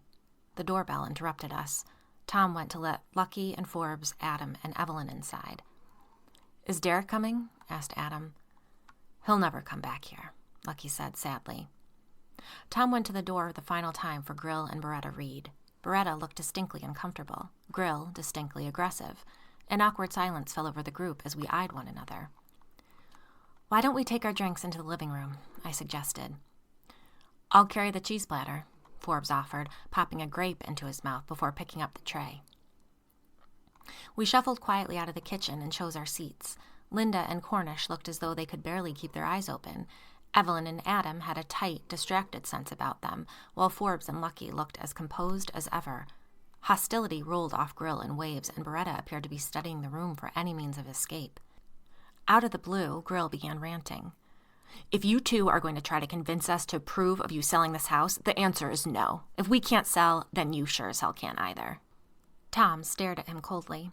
The doorbell interrupted us. Tom went to let Lucky and Forbes, Adam, and Evelyn inside. Is Derek coming? Asked Adam. He'll never come back here, Lucky said sadly. Tom went to the door the final time for Grill and Beretta Reed. Beretta looked distinctly uncomfortable, Grill distinctly aggressive. An awkward silence fell over the group as we eyed one another. Why don't we take our drinks into the living room? I suggested. I'll carry the cheese platter, Forbes offered, popping a grape into his mouth before picking up the tray. We shuffled quietly out of the kitchen and chose our seats. Linda and Cornish looked as though they could barely keep their eyes open. Evelyn and Adam had a tight, distracted sense about them, while Forbes and Lucky looked as composed as ever. Hostility rolled off Grill in waves, and Beretta appeared to be studying the room for any means of escape. Out of the blue, Grill began ranting. If you two are going to try to convince us to approve of you selling this house, the answer is no. If we can't sell, then you sure as hell can't either. Tom stared at him coldly.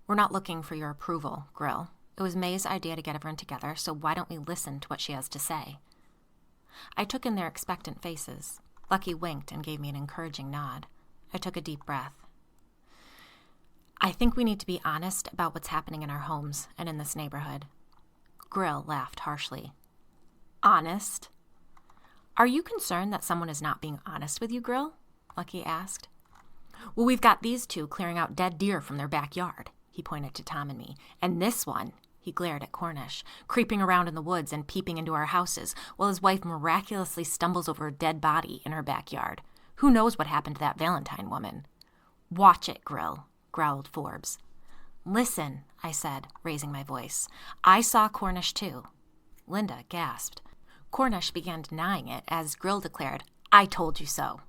We're not looking for your approval, Grill. It was May's idea to get everyone together, so why don't we listen to what she has to say? I took in their expectant faces. Lucky winked and gave me an encouraging nod. I took a deep breath. I think we need to be honest about what's happening in our homes and in this neighborhood. Grill laughed harshly. Honest? Are you concerned that someone is not being honest with you, Grill? Lucky asked. Well, we've got these two clearing out dead deer from their backyard, he pointed to Tom and me. And this one, he glared at Cornish, creeping around in the woods and peeping into our houses while his wife miraculously stumbles over a dead body in her backyard. Who knows what happened to that Valentine woman? Watch it, Grill, growled Forbes. Listen, I said, raising my voice. I saw Cornish too. Linda gasped. Cornish began denying it as Grill declared, I told you so.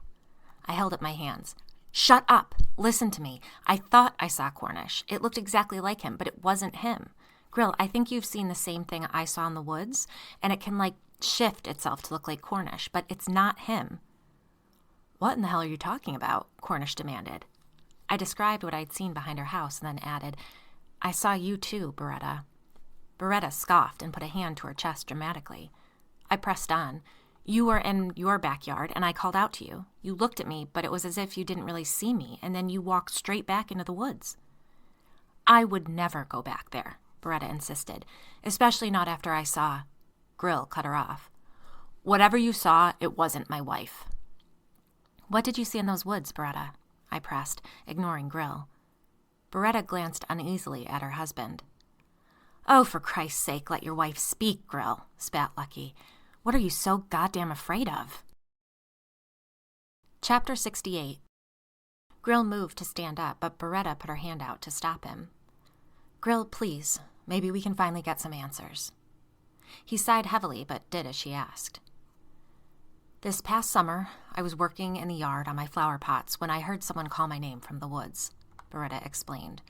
I held up my hands. Shut up. Listen to me. I thought I saw Cornish. It looked exactly like him, but it wasn't him. Grill, I think you've seen the same thing I saw in the woods, and it can, shift itself to look like Cornish, but it's not him. What in the hell are you talking about? Cornish demanded. I described what I'd seen behind her house and then added, I saw you too, Beretta. Beretta scoffed and put a hand to her chest dramatically. I pressed on. You were in your backyard, and I called out to you. You looked at me, but it was as if you didn't really see me, and then you walked straight back into the woods. I would never go back there, Beretta insisted, especially not after I saw. Grill cut her off. Whatever you saw, it wasn't my wife. What did you see in those woods, Beretta? I pressed, ignoring Grill. Beretta glanced uneasily at her husband. Oh, for Christ's sake, let your wife speak, Grill, spat Lucky. What are you so goddamn afraid of? Chapter 68. Grill moved to stand up, but Beretta put her hand out to stop him. Grill, please. Maybe we can finally get some answers. He sighed heavily, but did as she asked. This past summer, I was working in the yard on my flower pots when I heard someone call my name from the woods, Beretta explained.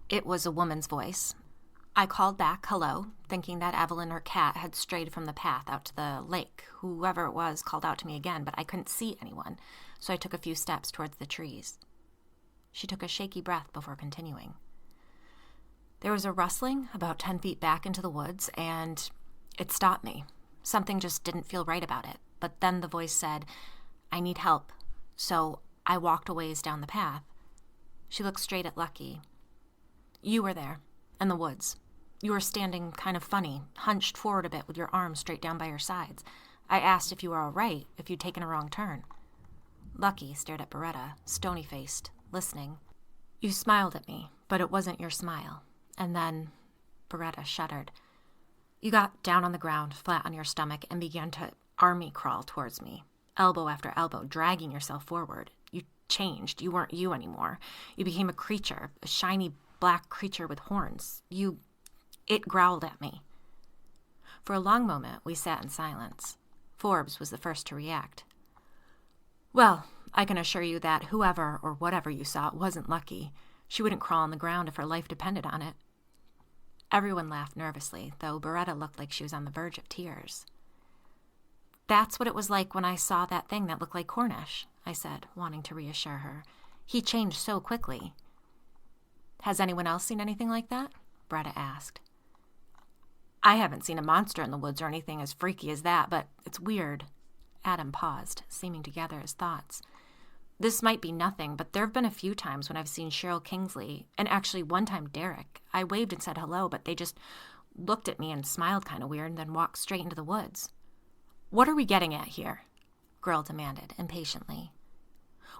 It was a woman's voice. I called back, hello, thinking that Evelyn or Kat had strayed from the path out to the lake. Whoever it was called out to me again, but I couldn't see anyone, so I took a few steps towards the trees. She took a shaky breath before continuing. There was a rustling about 10 feet back into the woods, and it stopped me. Something just didn't feel right about it. But then the voice said, I need help. So I walked a ways down the path. She looked straight at Lucky. You were there, in the woods. You were standing kind of funny, hunched forward a bit with your arms straight down by your sides. I asked if you were all right, if you'd taken a wrong turn. Lucky stared at Beretta, stony-faced, listening. You smiled at me, but it wasn't your smile. And then, Beretta shuddered. You got down on the ground, flat on your stomach, and began to army crawl towards me, elbow after elbow, dragging yourself forward. You changed. You weren't you anymore. You became a creature, a shiny black creature with horns. It growled at me. For a long moment, we sat in silence. Forbes was the first to react. Well, I can assure you that whoever or whatever you saw wasn't Lucky. She wouldn't crawl on the ground if her life depended on it. Everyone laughed nervously, though Beretta looked like she was on the verge of tears. That's what it was like when I saw that thing that looked like Cornish, I said, wanting to reassure her. He changed so quickly. Has anyone else seen anything like that? Beretta asked. I haven't seen a monster in the woods or anything as freaky as that, but it's weird. Adam paused, seeming to gather his thoughts. This might be nothing, but there have been a few times when I've seen Cheryl Kingsley, and actually one time Derek. I waved and said hello, but they just looked at me and smiled kind of weird and then walked straight into the woods. What are we getting at here? Grill demanded, impatiently.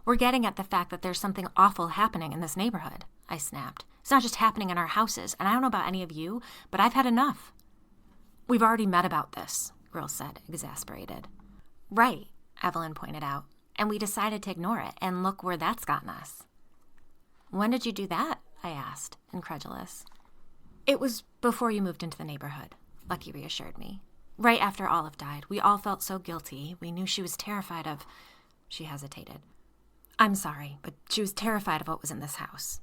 We're getting at the fact that there's something awful happening in this neighborhood, I snapped. It's not just happening in our houses, and I don't know about any of you, but I've had enough. We've already met about this, Grill said, exasperated. Right, Evelyn pointed out, and we decided to ignore it, and look where that's gotten us. When did you do that? I asked, incredulous. It was before you moved into the neighborhood, Lucky reassured me. Right after Olive died, we all felt so guilty. We knew she was terrified of... She hesitated. I'm sorry, but she was terrified of what was in this house.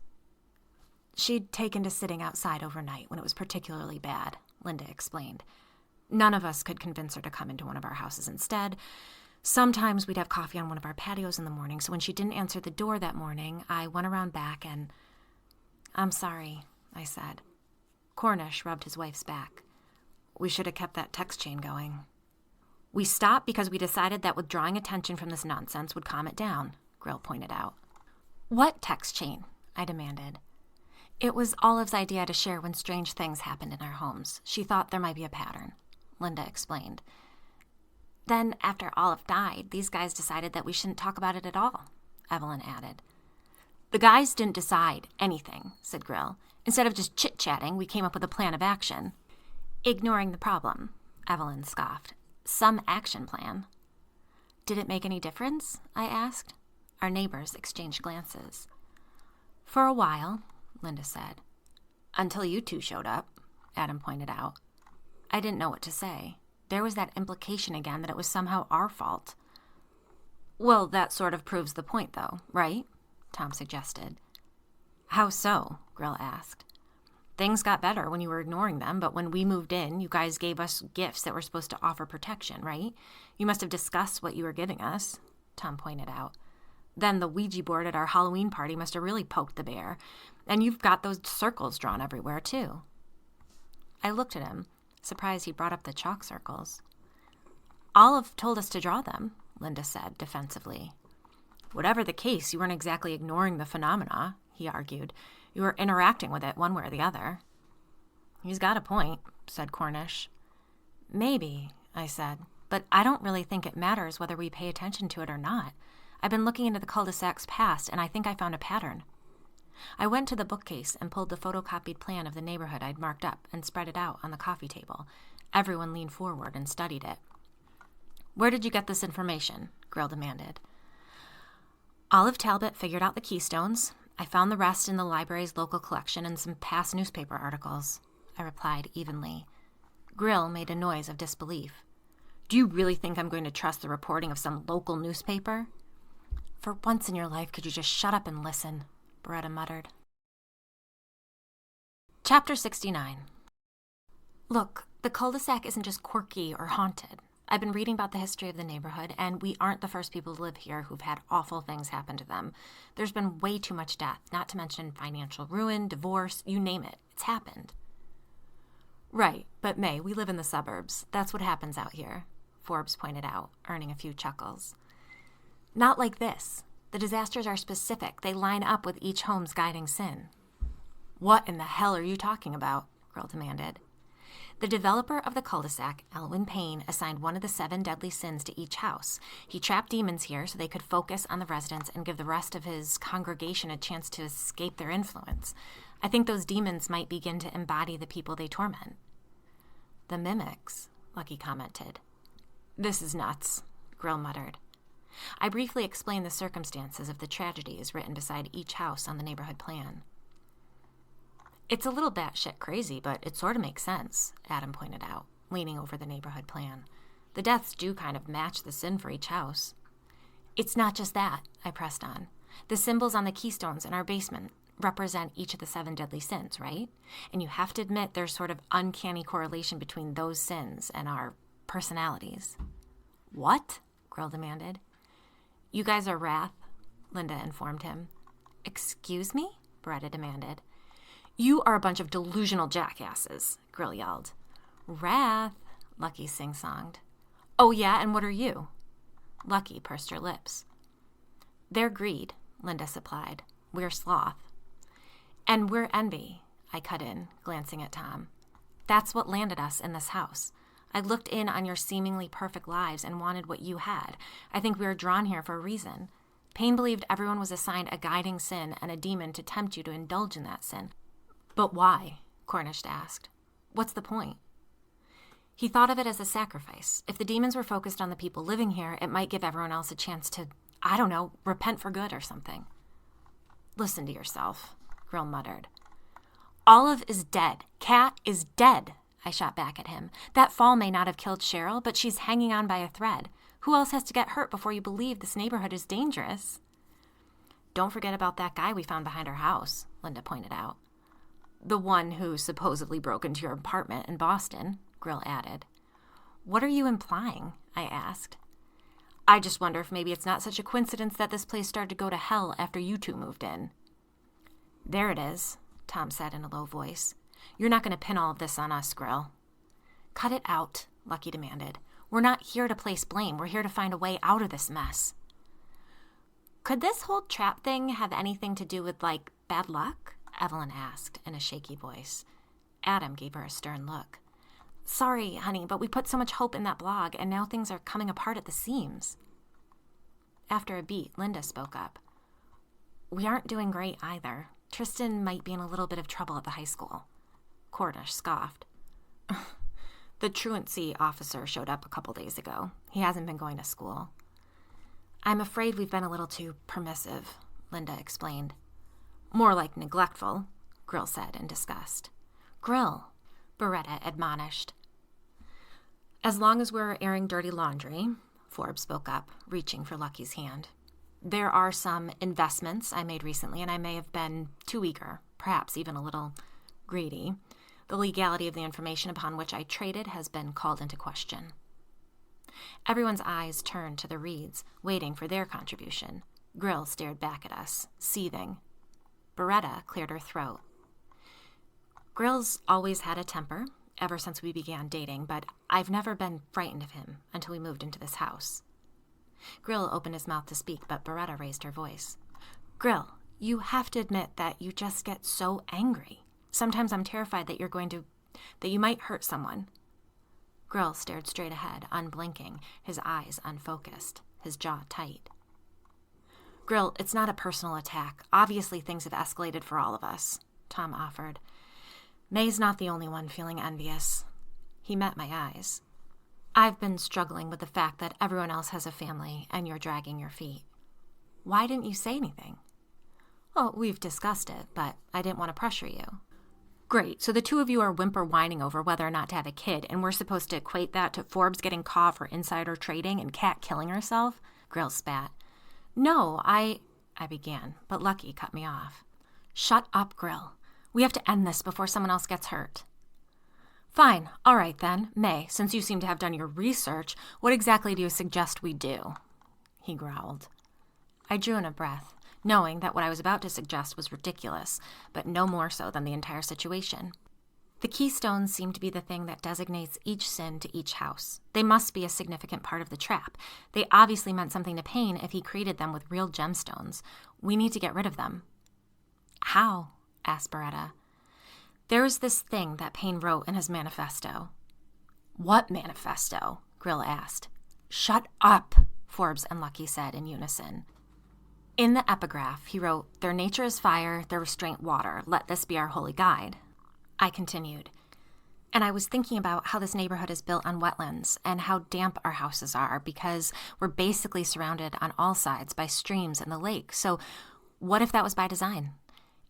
She'd taken to sitting outside overnight when it was particularly bad, Linda explained. None of us could convince her to come into one of our houses instead. Sometimes we'd have coffee on one of our patios in the morning, so when she didn't answer the door that morning, I went around back and... I'm sorry, I said. Cornish rubbed his wife's back. We should have kept that text chain going. We stopped because we decided that withdrawing attention from this nonsense would calm it down, Grill pointed out. What text chain? I demanded. It was Olive's idea to share when strange things happened in our homes. She thought there might be a pattern, Linda explained. Then, after Olive died, these guys decided that we shouldn't talk about it at all, Evelyn added. The guys didn't decide anything, said Grill. Instead of just chit-chatting, we came up with a plan of action. Ignoring the problem, Evelyn scoffed. Some action plan. Did it make any difference? I asked. Our neighbors exchanged glances. For a while, Linda said. Until you two showed up, Adam pointed out. I didn't know what to say. There was that implication again that it was somehow our fault. Well, that sort of proves the point, though, right? Tom suggested. How so? Grill asked. Things got better when you were ignoring them, but when we moved in, you guys gave us gifts that were supposed to offer protection, right? You must have discussed what you were giving us, Tom pointed out. Then the Ouija board at our Halloween party must have really poked the bear. And you've got those circles drawn everywhere, too. I looked at him, surprised he brought up the chalk circles. Olive told us to draw them, Linda said defensively. Whatever the case, you weren't exactly ignoring the phenomena, he argued. You were interacting with it one way or the other. He's got a point, said Cornish. Maybe, I said, but I don't really think it matters whether we pay attention to it or not. I've been looking into the cul-de-sac's past, and I think I found a pattern. I went to the bookcase and pulled the photocopied plan of the neighborhood I'd marked up and spread it out on the coffee table. Everyone leaned forward and studied it. Where did you get this information? Grill demanded. Olive Talbot figured out the keystones. I found the rest in the library's local collection and some past newspaper articles, I replied evenly. Grill made a noise of disbelief. Do you really think I'm going to trust the reporting of some local newspaper? For once in your life, could you just shut up and listen? Beretta muttered. Chapter 69. Look, the cul-de-sac isn't just quirky or haunted. I've been reading about the history of the neighborhood, and we aren't the first people to live here who've had awful things happen to them. There's been way too much death, not to mention financial ruin, divorce, you name it. It's happened. Right, but May, we live in the suburbs. That's what happens out here, Forbes pointed out, earning a few chuckles. Not like this. The disasters are specific. They line up with each home's guiding sin. What in the hell are you talking about? Grill demanded. The developer of the cul-de-sac, Elwyn Payne, assigned one of the 7 deadly sins to each house. He trapped demons here so they could focus on the residents and give the rest of his congregation a chance to escape their influence. I think those demons might begin to embody the people they torment. The mimics, Lucky commented. This is nuts, Grill muttered. I briefly explained the circumstances of the tragedies written beside each house on the neighborhood plan. It's a little batshit crazy, but it sort of makes sense, Adam pointed out, leaning over the neighborhood plan. The deaths do kind of match the sin for each house. It's not just that, I pressed on. The symbols on the keystones in our basement represent each of the 7 deadly sins, right? And you have to admit there's sort of uncanny correlation between those sins and our personalities. What? Grill demanded. You guys are Wrath, Linda informed him. Excuse me? Beretta demanded. You are a bunch of delusional jackasses, Grill yelled. Wrath, Lucky sing-songed. Oh yeah, and what are you? Lucky pursed her lips. They're greed, Linda supplied. We're sloth. And we're envy, I cut in, glancing at Tom. That's what landed us in this house. I looked in on your seemingly perfect lives and wanted what you had. I think we were drawn here for a reason. Payne believed everyone was assigned a guiding sin and a demon to tempt you to indulge in that sin. But why? Cornish asked. What's the point? He thought of it as a sacrifice. If the demons were focused on the people living here, it might give everyone else a chance to, I don't know, repent for good or something. Listen to yourself, Grill muttered. Olive is dead. Kat is dead, I shot back at him. That fall may not have killed Cheryl, but she's hanging on by a thread. Who else has to get hurt before you believe this neighborhood is dangerous? Don't forget about that guy we found behind our house, Linda pointed out. The one who supposedly broke into your apartment in Boston, Grill added. What are you implying? I asked. I just wonder if maybe it's not such a coincidence that this place started to go to hell after you two moved in. There it is, Tom said in a low voice. You're not going to pin all of this on us, Grill. Cut it out, Lucky demanded. We're not here to place blame. We're here to find a way out of this mess. Could this whole trap thing have anything to do with, bad luck? Evelyn asked in a shaky voice. Adam gave her a stern look. Sorry, honey, but we put so much hope in that blog, and now things are coming apart at the seams. After a beat, Linda spoke up. We aren't doing great either. Tristan might be in a little bit of trouble at the high school. Cornish scoffed. The truancy officer showed up a couple days ago. He hasn't been going to school. I'm afraid we've been a little too permissive, Linda explained. More like neglectful, Grill said in disgust. Grill, Beretta admonished. As long as we're airing dirty laundry, Forbes spoke up, reaching for Lucky's hand. There are some investments I made recently, and I may have been too eager, perhaps even a little greedy. The legality of the information upon which I traded has been called into question. Everyone's eyes turned to the Reeds, waiting for their contribution. Grill stared back at us, seething. Beretta cleared her throat. Grill's always had a temper, ever since we began dating, but I've never been frightened of him until we moved into this house. Grill opened his mouth to speak, but Beretta raised her voice. Grill, you have to admit that you just get so angry. Sometimes I'm terrified that you might hurt someone. Grill stared straight ahead, unblinking, his eyes unfocused, his jaw tight. Grill, it's not a personal attack. Obviously things have escalated for all of us, Tom offered. May's not the only one feeling envious. He met my eyes. I've been struggling with the fact that everyone else has a family and you're dragging your feet. Why didn't you say anything? Well, we've discussed it, but I didn't want to pressure you. Great, so the two of you are whining over whether or not to have a kid, and we're supposed to equate that to Forbes getting caught for insider trading and Kat killing herself? Grill spat. No, I began, but Lucky cut me off. Shut up, Grill. We have to end this before someone else gets hurt. Fine, all right then. May, since you seem to have done your research, what exactly do you suggest we do? He growled. I drew in a breath, knowing that what I was about to suggest was ridiculous, but no more so than the entire situation. The keystones seem to be the thing that designates each sin to each house. They must be a significant part of the trap. They obviously meant something to Payne if he created them with real gemstones. We need to get rid of them. How? Asked Beretta. There is this thing that Payne wrote in his manifesto. What manifesto? Grill asked. Shut up, Forbes and Lucky said in unison. In the epigraph, he wrote, Their nature is fire, their restraint water. Let this be our holy guide. I continued. And I was thinking about how this neighborhood is built on wetlands and how damp our houses are because we're basically surrounded on all sides by streams and the lake. So what if that was by design?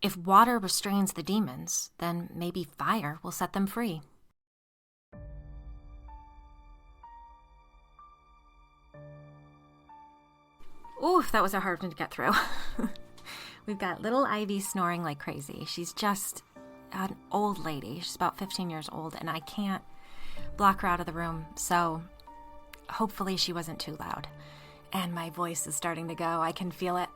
If water restrains the demons, then maybe fire will set them free. Oof, that was a hard one to get through. We've got little Ivy snoring like crazy. She's just an old lady. She's about 15 years old, and I can't block her out of the room, so hopefully she wasn't too loud. And my voice is starting to go. I can feel it.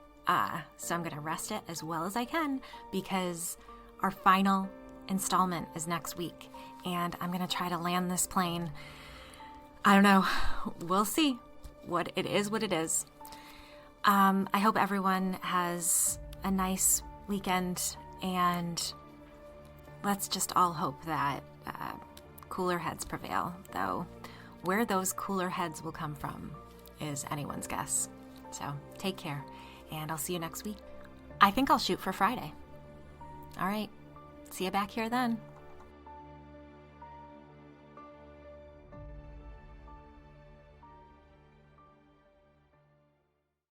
So I'm going to rest it as well as I can because our final installment is next week, and I'm going to try to land this plane. I don't know. We'll see. What it is. I hope everyone has a nice weekend, and let's just all hope that cooler heads prevail, though where those cooler heads will come from is anyone's guess. So take care, and I'll see you next week. I think I'll shoot for Friday. All right, see you back here then.